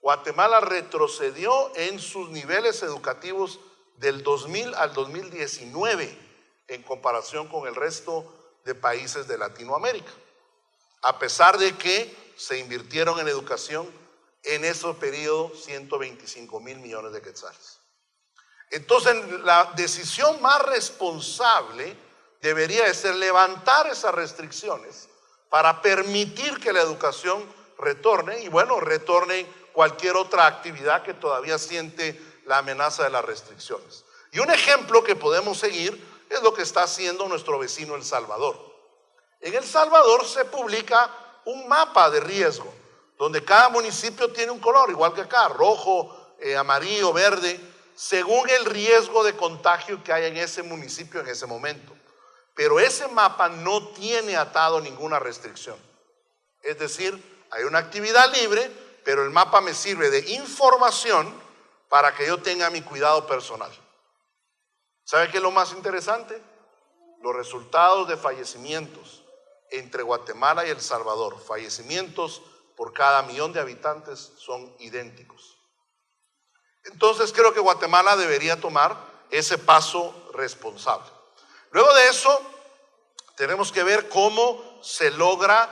Guatemala retrocedió en sus niveles educativos del 2000 al 2019 en comparación con el resto de países de Latinoamérica, a pesar de que se invirtieron en educación en ese periodo 125,000 millones de quetzales. Entonces, la decisión más responsable debería de ser levantar esas restricciones para permitir que la educación retorne, y bueno, retorne cualquier otra actividad que todavía siente la amenaza de las restricciones. Y un ejemplo que podemos seguir es lo que está haciendo nuestro vecino El Salvador. En El Salvador se publica un mapa de riesgo, donde cada municipio tiene un color, igual que acá, rojo, amarillo, verde, según el riesgo de contagio que hay en ese municipio en ese momento. Pero ese mapa no tiene atado ninguna restricción. Es decir, hay una actividad libre, pero el mapa me sirve de información para que yo tenga mi cuidado personal. ¿Sabe qué es lo más interesante? Los resultados de fallecimientos entre Guatemala y El Salvador, fallecimientos por cada 1,000,000 de habitantes, son idénticos. Entonces creo que Guatemala debería tomar ese paso responsable. Luego de eso, tenemos que ver cómo se logra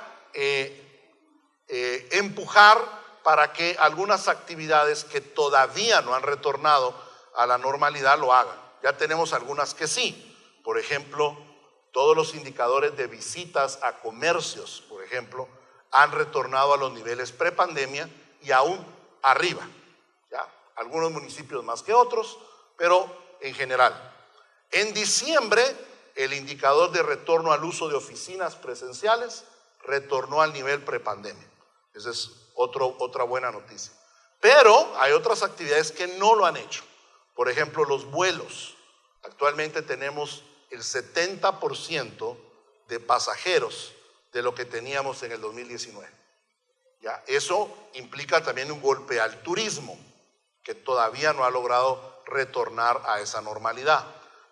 empujar para que algunas actividades que todavía no han retornado a la normalidad lo hagan. Ya tenemos algunas que sí. Por ejemplo, todos los indicadores de visitas a comercios, por ejemplo, han retornado a los niveles prepandemia y aún arriba. ¿Ya? Algunos municipios más que otros, pero en general. En diciembre, el indicador de retorno al uso de oficinas presenciales retornó al nivel prepandemia. Esa es otra buena noticia. Pero hay otras actividades que no lo han hecho. Por ejemplo, los vuelos. Actualmente tenemos el 70% de pasajeros de lo que teníamos en el 2019. ¿Ya? Eso implica también un golpe al turismo, que todavía no ha logrado retornar a esa normalidad.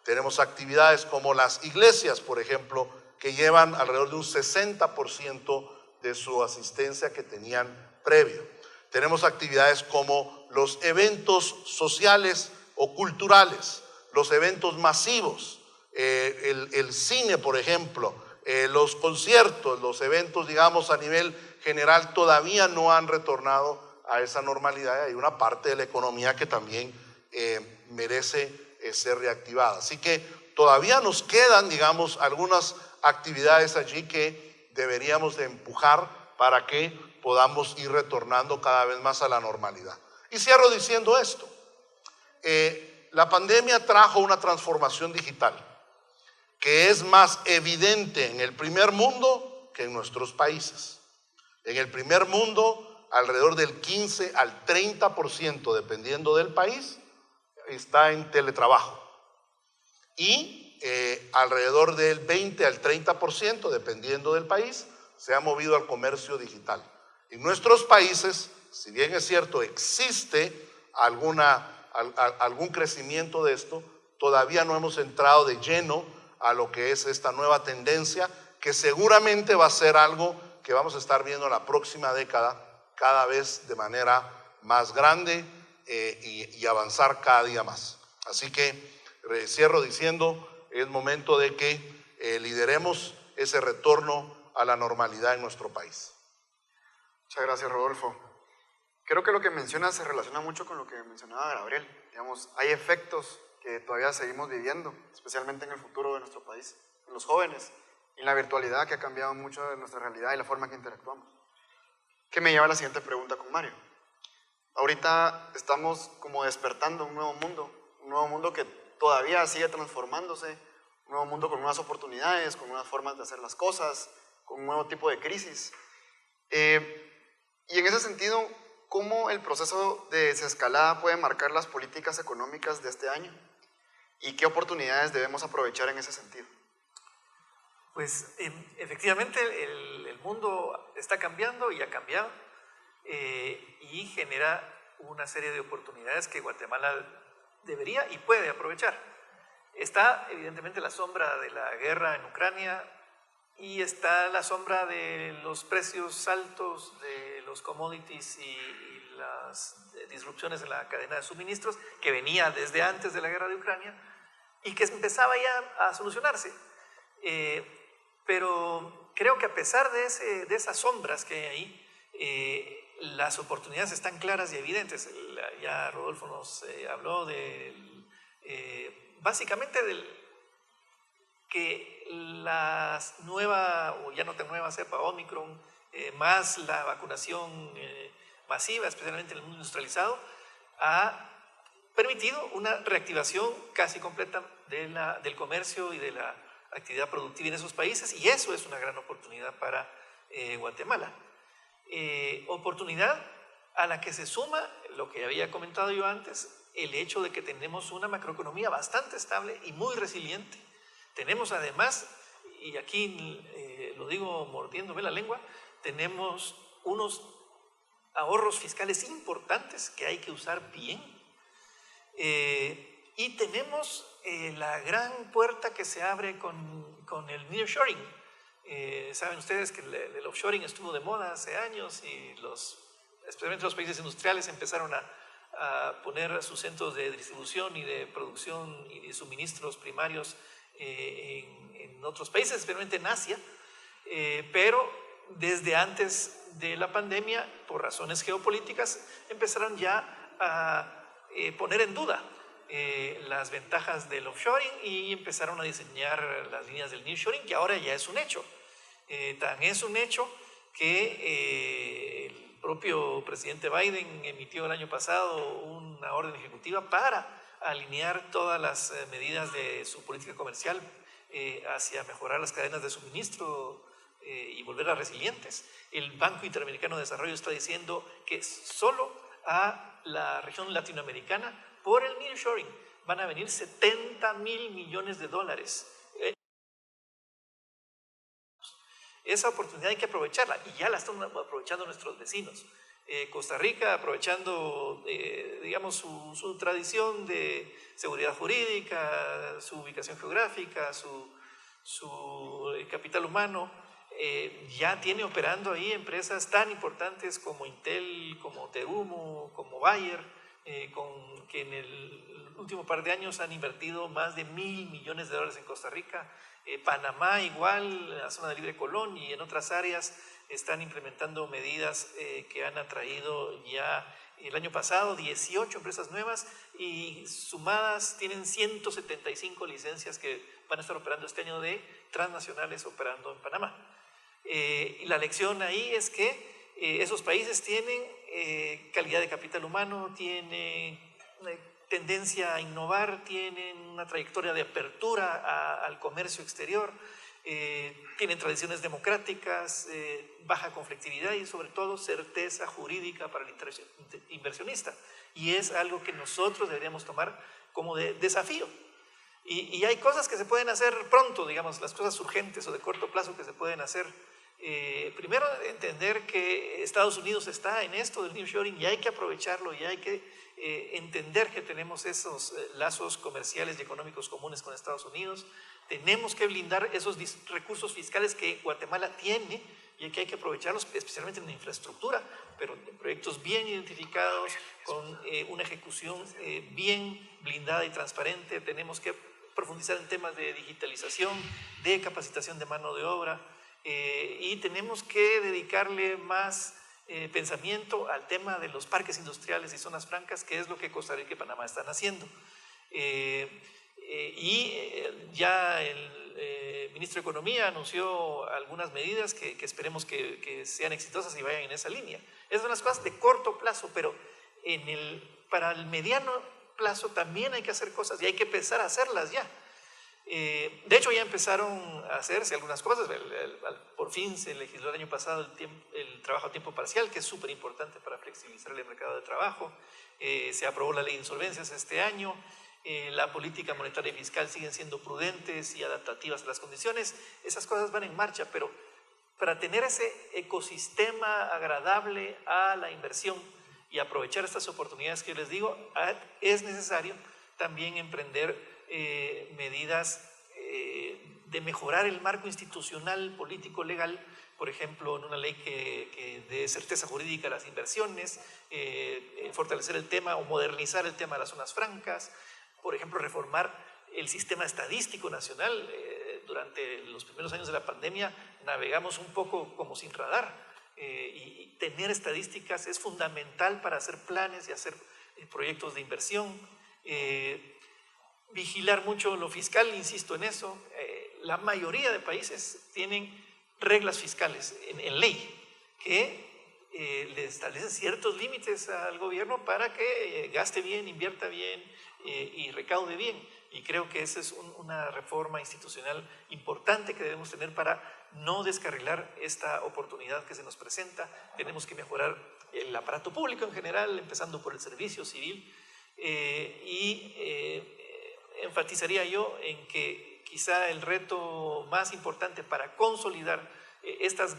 Tenemos actividades como las iglesias, por ejemplo, que llevan alrededor de un 60% de su asistencia que tenían previo. Tenemos actividades como los eventos sociales o culturales, los eventos masivos, el cine, por ejemplo, los conciertos, los eventos, digamos, a nivel general todavía no han retornado a esa normalidad. Hay una parte de la economía que también merece ser reactivada. Así que todavía nos quedan, digamos, algunas actividades allí que deberíamos de empujar para que podamos ir retornando cada vez más a la normalidad. Y cierro diciendo esto. La pandemia trajo una transformación digital que es más evidente en el primer mundo que en nuestros países. En el primer mundo, alrededor del 15 al 30%, dependiendo del país, está en teletrabajo. Y alrededor del 20 al 30%, dependiendo del país, se ha movido al comercio digital. En nuestros países, si bien es cierto, existe algún crecimiento de esto, todavía no hemos entrado de lleno a lo que es esta nueva tendencia, que seguramente va a ser algo que vamos a estar viendo en la próxima década, cada vez de manera más grande y avanzar cada día más. Así que cierro diciendo, es momento de que lideremos ese retorno a la normalidad en nuestro país. Muchas gracias, Rodolfo. Creo que lo que mencionas se relaciona mucho con lo que mencionaba Gabriel. Digamos, hay efectos que todavía seguimos viviendo, especialmente en el futuro de nuestro país, en los jóvenes, en la virtualidad que ha cambiado mucho de nuestra realidad y la forma en que interactuamos. Que me lleva a la siguiente pregunta con Mario. Ahorita estamos como despertando un nuevo mundo que todavía sigue transformándose, un nuevo mundo con nuevas oportunidades, con nuevas formas de hacer las cosas, con un nuevo tipo de crisis. Y en ese sentido, ¿cómo el proceso de desescalada puede marcar las políticas económicas de este año? ¿Y qué oportunidades debemos aprovechar en ese sentido? Pues efectivamente el mundo está cambiando y ha cambiado y genera una serie de oportunidades que Guatemala debería y puede aprovechar. Está evidentemente la sombra de la guerra en Ucrania y está la sombra de los precios altos de los commodities y las disrupciones en la cadena de suministros que venía desde antes de la guerra de Ucrania y que empezaba ya a solucionarse. Pero creo que a pesar de esas sombras que hay ahí, las oportunidades están claras y evidentes. Ya Rodolfo nos habló básicamente del que la nueva, o ya no tan nueva cepa Omicron, más la vacunación masiva, especialmente en el mundo industrializado, ha permitido una reactivación casi completa del comercio y de la actividad productiva en esos países, y eso es una gran oportunidad para Guatemala. Oportunidad a la que se suma lo que había comentado yo antes, el hecho de que tenemos una macroeconomía bastante estable y muy resiliente. Tenemos además, y aquí lo digo mordiéndome la lengua, tenemos unos ahorros fiscales importantes que hay que usar bien. Y tenemos la gran puerta que se abre con el nearshoring. Saben ustedes que el offshoring estuvo de moda hace años y especialmente los países industriales empezaron a poner sus centros de distribución y de producción y de suministros primarios en otros países, especialmente en Asia, pero desde antes de la pandemia, por razones geopolíticas, empezaron ya a poner en duda las ventajas del offshoring y empezaron a diseñar las líneas del nearshoring, que ahora ya es un hecho. Tan es un hecho que el propio presidente Biden emitió el año pasado una orden ejecutiva para alinear todas las medidas de su política comercial hacia mejorar las cadenas de suministro y volverlas resilientes. El Banco Interamericano de Desarrollo está diciendo que solo a la región latinoamericana, por el nearshoring, van a venir $70 mil millones. Esa oportunidad hay que aprovecharla y ya la están aprovechando nuestros vecinos. Costa Rica, aprovechando digamos su tradición de seguridad jurídica, su ubicación geográfica, su capital humano, ya tiene operando ahí empresas tan importantes como Intel, como Terumo, como Bayer, que en el último par de años han invertido más de $1.000 millones en Costa Rica. Panamá igual, en la zona de Libre Colón y en otras áreas están implementando medidas que han atraído ya el año pasado 18 empresas nuevas y sumadas tienen 175 licencias que van a estar operando este año de transnacionales operando en Panamá. Y la lección ahí es que esos países tienen calidad de capital humano, tienen tendencia a innovar, tienen una trayectoria de apertura al comercio exterior, tienen tradiciones democráticas, baja conflictividad y sobre todo certeza jurídica para el inversionista. Y es algo que nosotros deberíamos tomar como desafío. Y hay cosas que se pueden hacer pronto, digamos, las cosas urgentes o de corto plazo que se pueden hacer. Primero, entender que Estados Unidos está en esto del nearshoring y hay que aprovecharlo y hay que entender que tenemos esos lazos comerciales y económicos comunes con Estados Unidos. Tenemos que blindar esos recursos fiscales que Guatemala tiene y que hay que aprovecharlos, especialmente en la infraestructura, pero en proyectos bien identificados, con una ejecución bien blindada y transparente. Tenemos que profundizar en temas de digitalización, de capacitación de mano de obra, y tenemos que dedicarle más pensamiento al tema de los parques industriales y zonas francas, que es lo que Costa Rica y Panamá están haciendo. Ya el ministro de Economía anunció algunas medidas que esperemos que sean exitosas y vayan en esa línea. Esas son las cosas de corto plazo, pero para el mediano plazo también hay que hacer cosas y hay que empezar a hacerlas ya. De hecho, ya empezaron a hacerse algunas cosas. Por fin se legisló el año pasado el trabajo a tiempo parcial, que es súper importante para flexibilizar el mercado de trabajo. Se aprobó la ley de insolvencias este año. La política monetaria y fiscal siguen siendo prudentes y adaptativas a las condiciones. Esas cosas van en marcha, pero para tener ese ecosistema agradable a la inversión y aprovechar estas oportunidades que les digo, es necesario también emprender medidas de mejorar el marco institucional, político, legal, por ejemplo, en una ley que dé certeza jurídica a las inversiones, fortalecer el tema o modernizar el tema de las zonas francas, por ejemplo, reformar el sistema estadístico nacional. Durante los primeros años de la pandemia navegamos un poco como sin radar, y tener estadísticas es fundamental para hacer planes y hacer proyectos de inversión. Vigilar mucho lo fiscal, insisto en eso. La mayoría de países tienen reglas fiscales en ley que le establecen ciertos límites al gobierno para que gaste bien, invierta bien y recaude bien. Y creo que esa es una reforma institucional importante que debemos tener para no descarrilar esta oportunidad que se nos presenta. Tenemos que mejorar el aparato público en general, empezando por el servicio civil, enfatizaría yo en que quizá el reto más importante para consolidar estas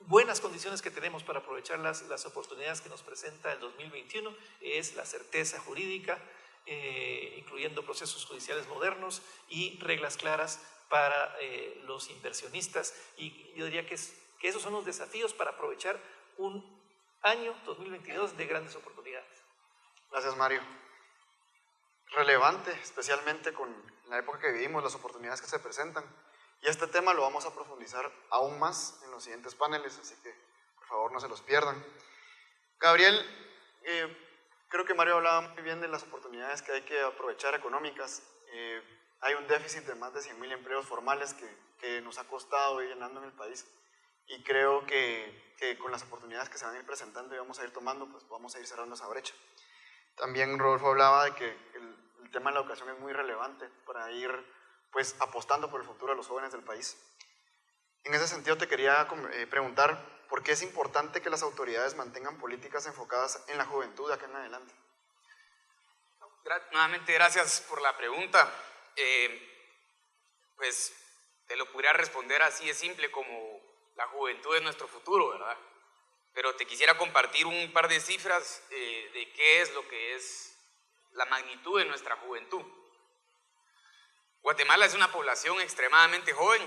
buenas condiciones que tenemos para aprovechar las oportunidades que nos presenta el 2021 es la certeza jurídica, incluyendo procesos judiciales modernos y reglas claras para los inversionistas. Y yo diría que esos son los desafíos para aprovechar un año 2022 de grandes oportunidades. Gracias, Mario. Relevante, especialmente con la época que vivimos, las oportunidades que se presentan. Y este tema lo vamos a profundizar aún más en los siguientes paneles, así que por favor no se los pierdan. Gabriel, creo que Mario hablaba muy bien de las oportunidades que hay que aprovechar económicas. Hay un déficit de más de 100.000 empleos formales que nos ha costado ir llenando en el país. Y creo que con las oportunidades que se van a ir presentando y vamos a ir tomando, pues vamos a ir cerrando esa brecha. También Rodolfo hablaba de que el tema de la educación es muy relevante para ir pues apostando por el futuro de los jóvenes del país. En ese sentido te quería preguntar por qué es importante que las autoridades mantengan políticas enfocadas en la juventud de acá en adelante. Nuevamente gracias por la pregunta. Pues te lo podría responder así de simple como la juventud es nuestro futuro, ¿verdad? Pero te quisiera compartir un par de cifras de qué es lo que es la magnitud de nuestra juventud. Guatemala es una población extremadamente joven,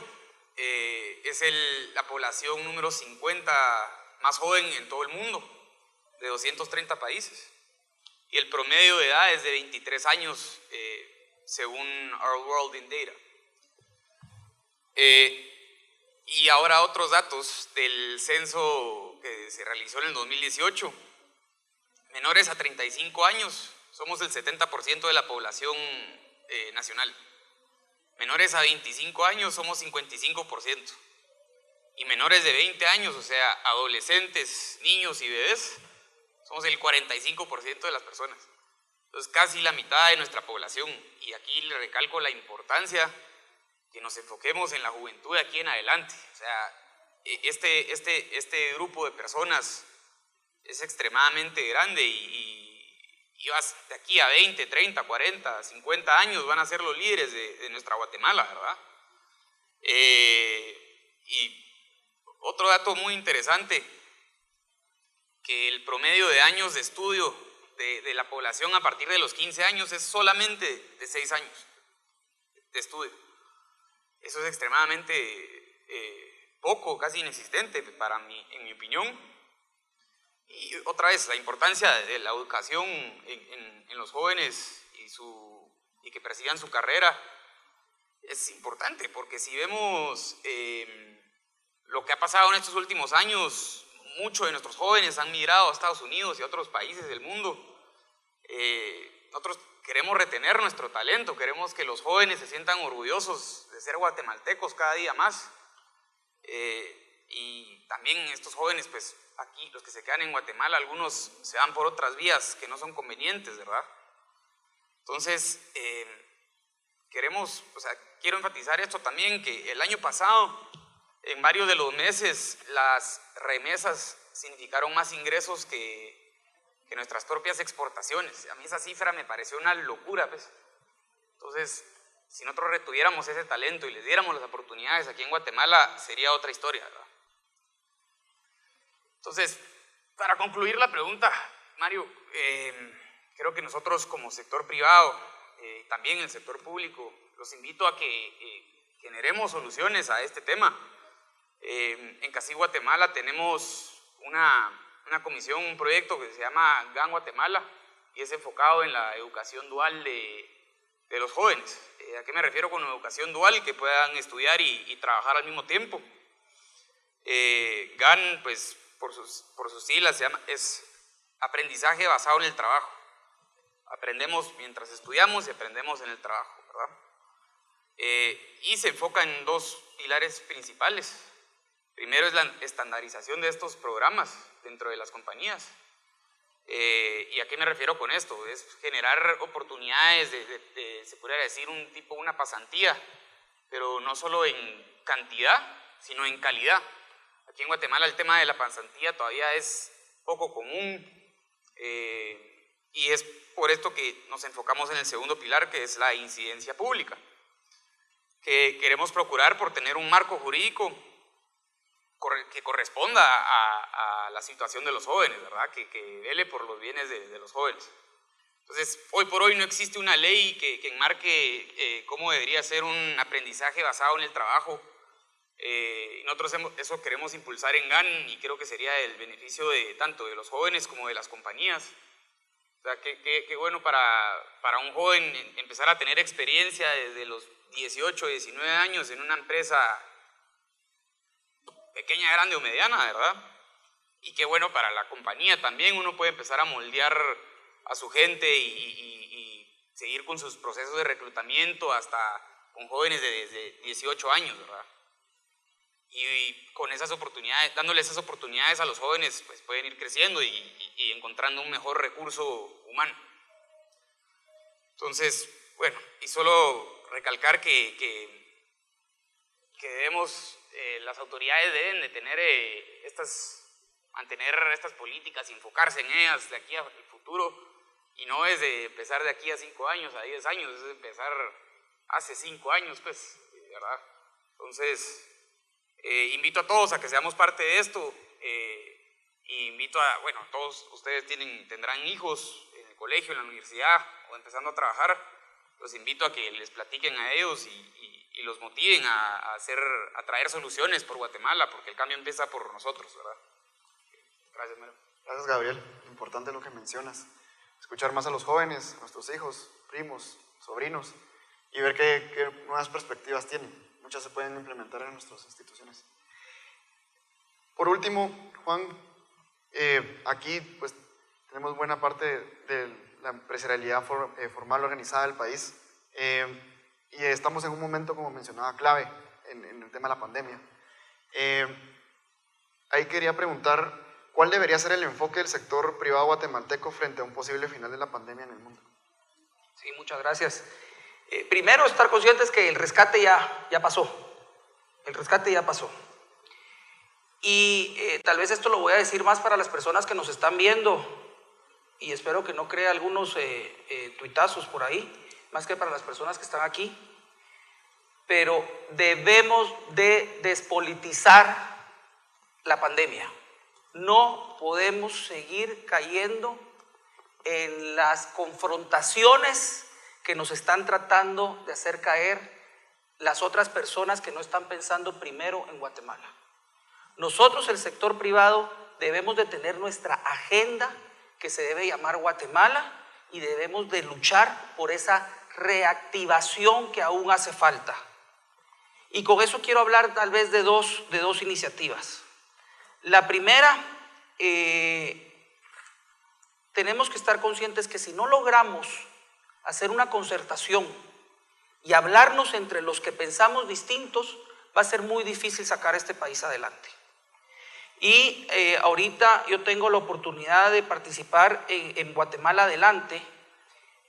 es la población número 50 más joven en todo el mundo, de 230 países. Y el promedio de edad es de 23 años, según Our World in Data. Y ahora otros datos del censo que se realizó en el 2018. Menores a 35 años, somos el 70% de la población nacional. Menores a 25 años, somos 55%. Y menores de 20 años, o sea, adolescentes, niños y bebés, somos el 45% de las personas. Entonces, casi la mitad de nuestra población. Y aquí le recalco la importancia que nos enfoquemos en la juventud de aquí en adelante. O sea, este grupo de personas es extremadamente grande y de aquí a 20, 30, 40, 50 años van a ser los líderes de nuestra Guatemala, ¿verdad? Y otro dato muy interesante, que el promedio de años de estudio de la población a partir de los 15 años es solamente de 6 años de estudio. Eso es extremadamente poco, casi inexistente en mi opinión. Y otra vez, la importancia de la educación en los jóvenes y que persigan su carrera es importante, porque si vemos lo que ha pasado en estos últimos años, muchos de nuestros jóvenes han migrado a Estados Unidos y a otros países del mundo. Nosotros queremos retener nuestro talento, queremos que los jóvenes se sientan orgullosos de ser guatemaltecos cada día más. Y también estos jóvenes, pues aquí, los que se quedan en Guatemala, algunos se van por otras vías que no son convenientes, ¿verdad? Entonces, quiero enfatizar esto también, que el año pasado, en varios de los meses, las remesas significaron más ingresos que nuestras propias exportaciones. A mí esa cifra me pareció una locura, pues. Entonces, si nosotros retuviéramos ese talento y les diéramos las oportunidades aquí en Guatemala, sería otra historia, ¿verdad? Entonces, para concluir la pregunta, Mario, creo que nosotros como sector privado, también el sector público, los invito a que generemos soluciones a este tema. En CACIF Guatemala tenemos una comisión, un proyecto que se llama GAN Guatemala y es enfocado en la educación dual de los jóvenes. ¿A qué me refiero con educación dual? Que puedan estudiar y trabajar al mismo tiempo. GAN, pues por sus siglas, es aprendizaje basado en el trabajo. Aprendemos mientras estudiamos y aprendemos en el trabajo, ¿verdad? Y se enfoca en dos pilares principales. Primero es la estandarización de estos programas dentro de las compañías. ¿Y a qué me refiero con esto? Es generar oportunidades se podría decir, una pasantía, pero no solo en cantidad, sino en calidad. Aquí en Guatemala el tema de la pasantía todavía es poco común y es por esto que nos enfocamos en el segundo pilar, que es la incidencia pública, que queremos procurar por tener un marco jurídico que corresponda a la situación de los jóvenes, ¿verdad? Que vele por los bienes de los jóvenes. Entonces, hoy por hoy no existe una ley que enmarque cómo debería ser un aprendizaje basado en el trabajo. Nosotros eso queremos impulsar en GAN y creo que sería el beneficio tanto de los jóvenes como de las compañías. O sea, qué bueno para un joven empezar a tener experiencia desde los 18, 19 años en una empresa pequeña, grande o mediana, ¿verdad? Y qué bueno para la compañía también, uno puede empezar a moldear a su gente y seguir con sus procesos de reclutamiento hasta con jóvenes desde 18 años, ¿verdad? Y con esas oportunidades, dándole esas oportunidades a los jóvenes, pues pueden ir creciendo y encontrando un mejor recurso humano. Entonces, bueno, y solo recalcar que debemos, las autoridades deben de mantener estas políticas y enfocarse en ellas de aquí al futuro, y no es de empezar de aquí a 5 años, a 10 años, es de empezar hace 5 años, pues, ¿verdad? Entonces, invito a todos a que seamos parte de esto, y invito todos ustedes tendrán hijos en el colegio, en la universidad o empezando a trabajar. los invito a que les platiquen a ellos y los motiven a traer soluciones por Guatemala, porque el cambio empieza por nosotros, ¿verdad? Gracias, Mario. Gracias, Gabriel. Importante lo que mencionas. Escuchar más a los jóvenes, a nuestros hijos, primos, sobrinos, y ver qué nuevas perspectivas tienen. Muchas se pueden implementar en nuestras instituciones. Por último, Juan, aquí pues tenemos buena parte de la empresarialidad formal organizada del país, y estamos en un momento, como mencionaba, clave en el tema de la pandemia. Ahí quería preguntar, ¿cuál debería ser el enfoque del sector privado guatemalteco frente a un posible final de la pandemia en el mundo? Sí, muchas gracias. Primero, estar conscientes que el rescate ya pasó. El rescate ya pasó. Y tal vez esto lo voy a decir más para las personas que nos están viendo, y espero que no crea algunos tuitazos por ahí, más que para las personas que están aquí. Pero debemos de despolitizar la pandemia. No podemos seguir cayendo en las confrontaciones que nos están tratando de hacer caer las otras personas que no están pensando primero en Guatemala. Nosotros, el sector privado, debemos de tener nuestra agenda que se debe llamar Guatemala, y debemos de luchar por esa reactivación que aún hace falta. Y con eso quiero hablar tal vez de dos iniciativas. La primera, tenemos que estar conscientes que si no logramos hacer una concertación y hablarnos entre los que pensamos distintos, va a ser muy difícil sacar a este país adelante. Y ahorita yo tengo la oportunidad de participar en Guatemala Adelante,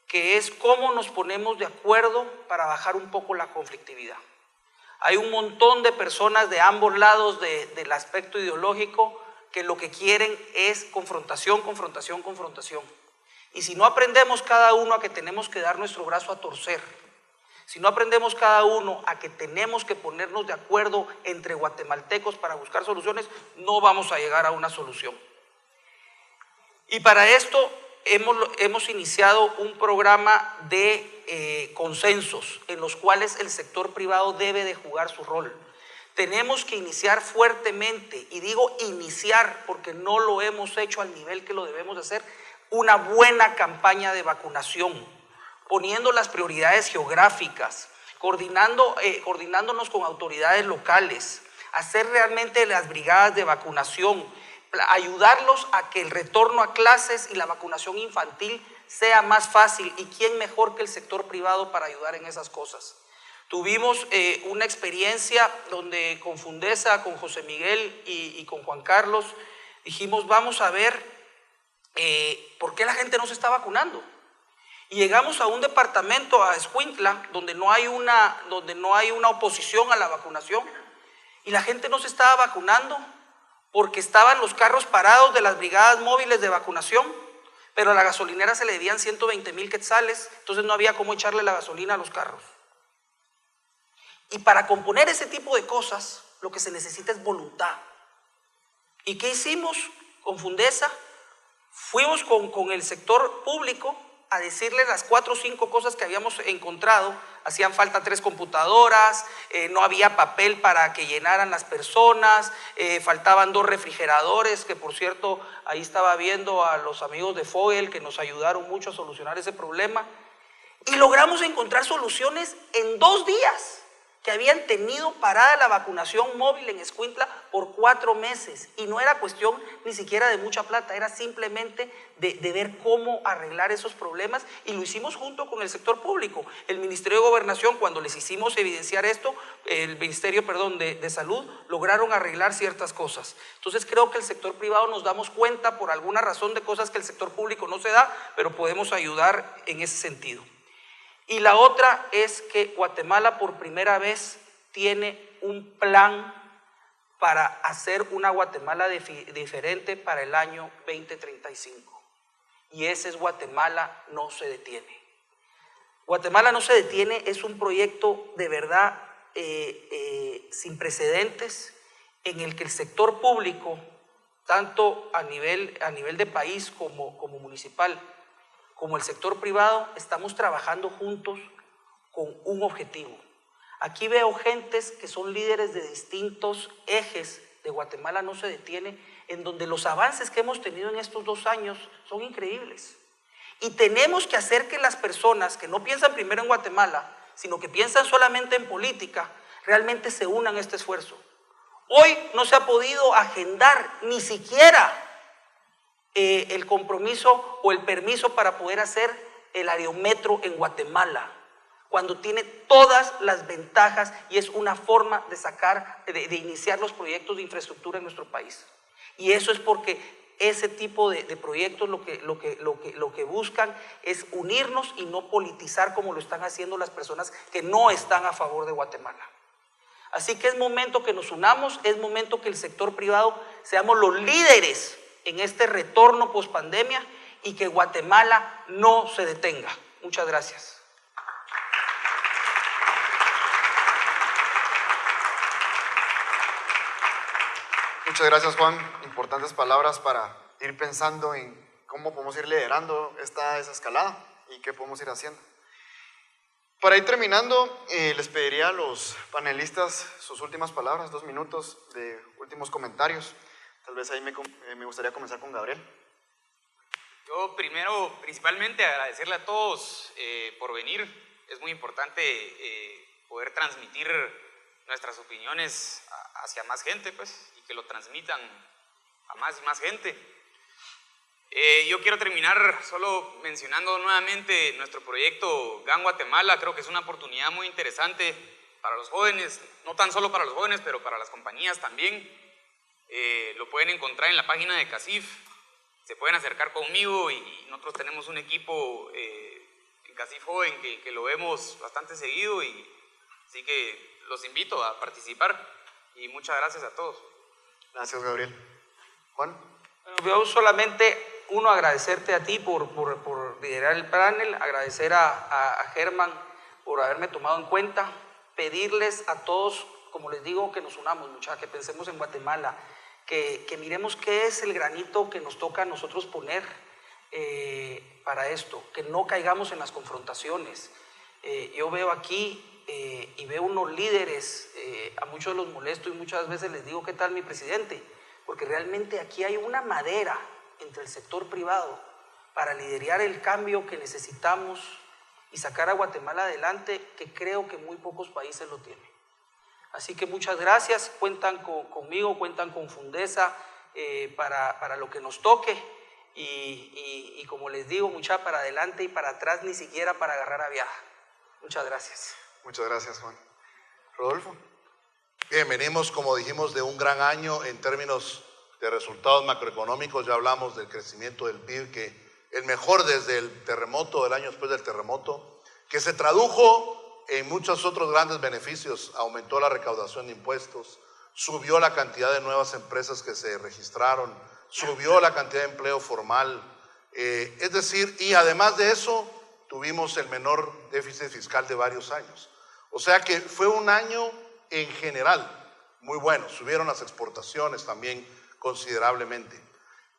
que es cómo nos ponemos de acuerdo para bajar un poco la conflictividad. Hay un montón de personas de ambos lados del aspecto ideológico que lo que quieren es confrontación, confrontación, confrontación. Y si no aprendemos cada uno a que tenemos que dar nuestro brazo a torcer, si no aprendemos cada uno a que tenemos que ponernos de acuerdo entre guatemaltecos para buscar soluciones, no vamos a llegar a una solución. Y para esto hemos iniciado un programa de consensos en los cuales el sector privado debe de jugar su rol. Tenemos que iniciar fuertemente, y digo iniciar porque no lo hemos hecho al nivel que lo debemos de hacer, una buena campaña de vacunación, poniendo las prioridades geográficas, coordinándonos con autoridades locales, hacer realmente las brigadas de vacunación, ayudarlos a que el retorno a clases y la vacunación infantil sea más fácil. ¿Y quién mejor que el sector privado para ayudar en esas cosas? Tuvimos una experiencia donde con Fundesa, con José Miguel y con Juan Carlos, dijimos, vamos a ver por qué la gente no se está vacunando. Y llegamos a un departamento, a Escuintla, donde no hay una oposición a la vacunación, y la gente no se estaba vacunando porque estaban los carros parados de las brigadas móviles de vacunación, pero a la gasolinera se le debían 120,000 quetzales, entonces no había cómo echarle la gasolina a los carros. Y para componer ese tipo de cosas, lo que se necesita es voluntad. ¿Y qué hicimos con Fundesa? Fuimos con el sector público a decirle las 4 o 5 cosas que habíamos encontrado. Hacían falta 3 computadoras, no había papel para que llenaran las personas, faltaban 2 refrigeradores, que por cierto, ahí estaba viendo a los amigos de Fogel que nos ayudaron mucho a solucionar ese problema. Y logramos encontrar soluciones en 2 días, que habían tenido parada la vacunación móvil en Escuintla por 4 meses. Y no era cuestión ni siquiera de mucha plata, era simplemente de ver cómo arreglar esos problemas, y lo hicimos junto con el sector público. El Ministerio de Gobernación, cuando les hicimos evidenciar esto, el Ministerio, de Salud, lograron arreglar ciertas cosas. Entonces creo que el sector privado nos damos cuenta por alguna razón de cosas que el sector público no se da, pero podemos ayudar en ese sentido. Y la otra es que Guatemala por primera vez tiene un plan para hacer una Guatemala diferente para el año 2035. Y ese es Guatemala no se detiene. Guatemala no se detiene es un proyecto de verdad sin precedentes, en el que el sector público, tanto a nivel de país como municipal, como el sector privado, estamos trabajando juntos con un objetivo. Aquí veo gentes que son líderes de distintos ejes de Guatemala no se detiene, en donde los avances que hemos tenido en estos 2 años son increíbles. Y tenemos que hacer que las personas que no piensan primero en Guatemala, sino que piensan solamente en política, realmente se unan a este esfuerzo. Hoy no se ha podido agendar ni siquiera el compromiso o el permiso para poder hacer el aerometro en Guatemala, cuando tiene todas las ventajas y es una forma de sacar, de iniciar los proyectos de infraestructura en nuestro país. Y eso es porque ese tipo de proyectos lo que buscan es unirnos y no politizar como lo están haciendo las personas que no están a favor de Guatemala. Así que es momento que nos unamos, es momento que el sector privado seamos los líderes en este retorno post pandemia y que Guatemala no se detenga. Muchas gracias. Muchas gracias, Juan. Importantes palabras para ir pensando en cómo podemos ir liderando esta desescalada y qué podemos ir haciendo. Para ir terminando, les pediría a los panelistas sus últimas palabras, 2 minutos de últimos comentarios. Tal vez ahí me gustaría comenzar con Gabriel. Yo primero, principalmente agradecerle a todos por venir. Es muy importante poder transmitir nuestras opiniones hacia más gente, pues, y que lo transmitan a más y más gente. Yo quiero terminar solo mencionando nuevamente nuestro proyecto GAN Guatemala. Creo que es una oportunidad muy interesante para los jóvenes, no tan solo para los jóvenes, pero para las compañías también. Lo pueden encontrar en la página de CACIF, se pueden acercar conmigo y nosotros tenemos un equipo en CACIF Joven que lo vemos bastante seguido, y así que los invito a participar y muchas gracias a todos. Gracias, Gabriel. Juan. Yo solamente, agradecerte a ti por liderar el panel, agradecer a Germán por haberme tomado en cuenta, pedirles a todos, como les digo, que nos unamos, muchachos, que pensemos en Guatemala, que miremos qué es el granito que nos toca a nosotros poner para esto, que no caigamos en las confrontaciones. Yo veo aquí y veo unos líderes, a muchos los molesto y muchas veces les digo, ¿qué tal mi presidente? Porque realmente aquí hay una madera entre el sector privado para liderar el cambio que necesitamos y sacar a Guatemala adelante, que creo que muy pocos países lo tienen. Así que muchas gracias, cuentan conmigo, cuentan con Fundesa para lo que nos toque y como les digo, mucha para adelante y para atrás, ni siquiera para agarrar a viajar. Muchas gracias. Muchas gracias, Juan. Rodolfo. Bien, venimos, como dijimos, de un gran año en términos de resultados macroeconómicos. Ya hablamos del crecimiento del PIB, que el mejor desde el terremoto, el año después del terremoto, que se tradujo en muchos otros grandes beneficios. Aumentó la recaudación de impuestos, subió la cantidad de nuevas empresas que se registraron, subió la cantidad de empleo formal. Es decir, y además de eso, tuvimos el menor déficit fiscal de varios años. O sea que fue un año en general muy bueno. Subieron las exportaciones también considerablemente.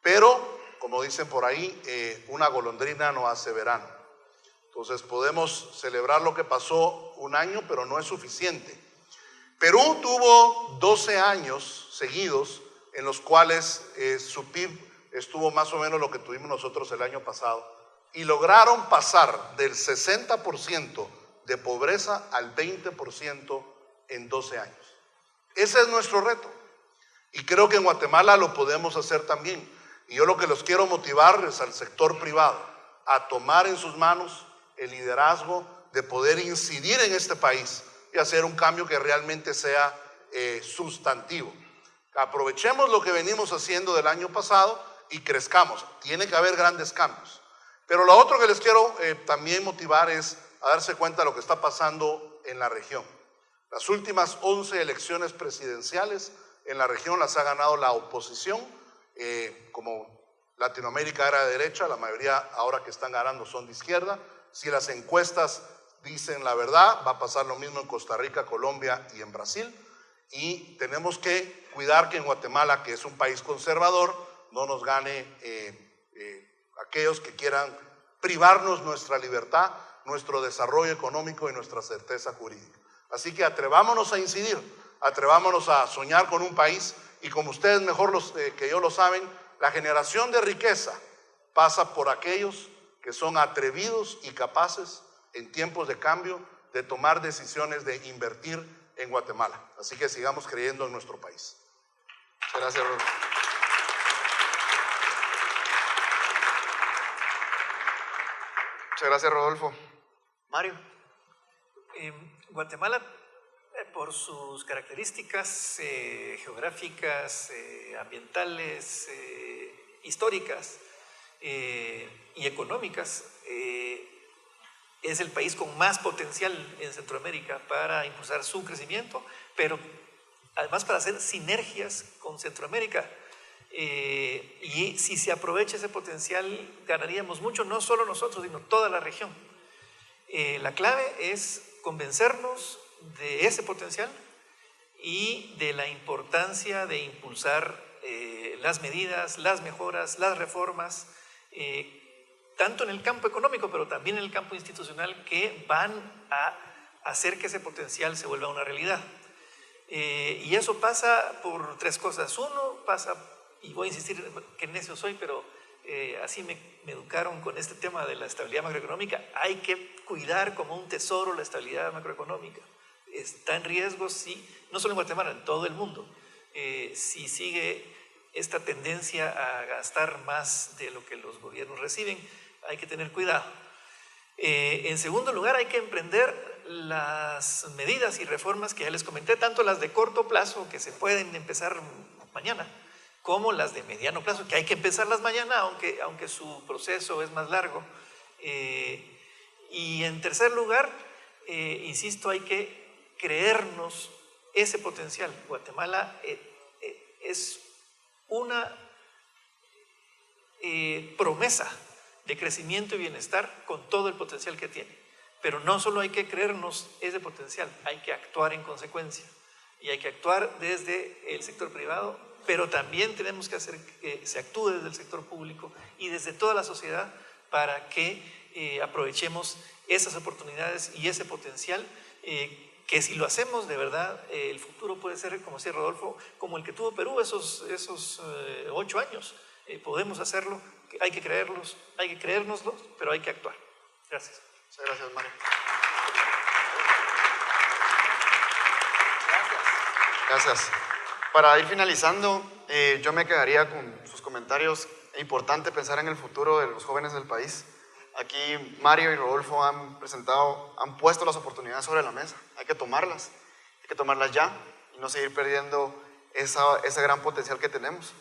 Pero, como dicen por ahí, una golondrina no hace verano. Entonces podemos celebrar lo que pasó un año, pero no es suficiente. Perú tuvo 12 años seguidos en los cuales su PIB estuvo más o menos lo que tuvimos nosotros el año pasado, y lograron pasar del 60% de pobreza al 20% en 12 años. Ese es nuestro reto. Y creo que en Guatemala lo podemos hacer también. Y yo lo que los quiero motivar es al sector privado a tomar en sus manos el liderazgo de poder incidir en este país y hacer un cambio que realmente sea sustantivo. Aprovechemos lo que venimos haciendo del año pasado y crezcamos. Tiene que haber grandes cambios. Pero lo otro que les quiero también motivar es a darse cuenta de lo que está pasando en la región. Las últimas 11 elecciones presidenciales en la región las ha ganado la oposición. Como Latinoamérica era de derecha, la mayoría ahora que están ganando son de izquierda. Si las encuestas dicen la verdad, va a pasar lo mismo en Costa Rica, Colombia y en Brasil. Y tenemos que cuidar que en Guatemala, que es un país conservador, no nos gane aquellos que quieran privarnos nuestra libertad nuestro desarrollo económico y nuestra certeza jurídica. Así que atrevámonos a incidir, atrevámonos a soñar con un país, y como ustedes mejor que yo lo saben, la generación de riqueza pasa por aquellos que son atrevidos y capaces en tiempos de cambio de tomar decisiones de invertir en Guatemala. Así que sigamos creyendo en nuestro país. Muchas gracias, Rodolfo. Muchas gracias, Rodolfo. Mario. Guatemala, por sus características geográficas, ambientales, históricas y económicas, es el país con más potencial en Centroamérica para impulsar su crecimiento, pero además para hacer sinergias con Centroamérica. Y si se aprovecha ese potencial, ganaríamos mucho, no solo nosotros, sino toda la región. La clave es convencernos de ese potencial y de la importancia de impulsar las medidas, las mejoras, las reformas, tanto en el campo económico, pero también en el campo institucional, que van a hacer que ese potencial se vuelva una realidad. Y eso pasa por tres cosas. Uno, pasa, y voy a insistir que necio soy, pero así me educaron con este tema de la estabilidad macroeconómica. Hay que cuidar como un tesoro la estabilidad macroeconómica. Está en riesgo, sí, no solo en Guatemala, en todo el mundo. Si sigue esta tendencia a gastar más de lo que los gobiernos reciben, hay que tener cuidado. En segundo lugar, hay que emprender las medidas y reformas que ya les comenté, tanto las de corto plazo, que se pueden empezar mañana, como las de mediano plazo, que hay que empezarlas mañana, aunque su proceso es más largo. Y en tercer lugar, insisto, hay que creernos ese potencial. Guatemala es una promesa de crecimiento y bienestar con todo el potencial que tiene. Pero no solo hay que creernos ese potencial, hay que actuar en consecuencia. Y hay que actuar desde el sector privado, pero también tenemos que hacer que se actúe desde el sector público y desde toda la sociedad para que aprovechemos esas oportunidades y ese potencial, que si lo hacemos de verdad, el futuro puede ser, como decía Rodolfo, como el que tuvo Perú esos 8 años. Podemos hacerlo, hay que creérnoslo, pero hay que actuar. Gracias. Muchas gracias, Mario. Gracias. Para ir finalizando, yo me quedaría con sus comentarios. Es importante pensar en el futuro de los jóvenes del país. Aquí Mario y Rodolfo han puesto las oportunidades sobre la mesa. Hay que tomarlas ya y no seguir perdiendo ese gran potencial que tenemos.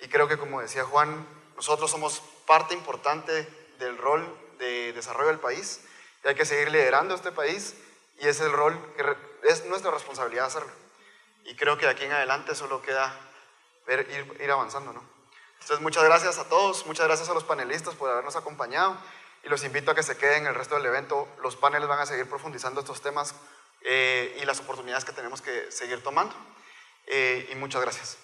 Y creo que, como decía Juan, nosotros somos parte importante del rol de desarrollo del país y hay que seguir liderando este país, y es el rol que es nuestra responsabilidad hacerlo. Y creo que de aquí en adelante solo queda ir avanzando, ¿no? Entonces, muchas gracias a todos, muchas gracias a los panelistas por habernos acompañado, y los invito a que se queden el resto del evento. Los paneles van a seguir profundizando estos temas y las oportunidades que tenemos que seguir tomando. Y muchas gracias.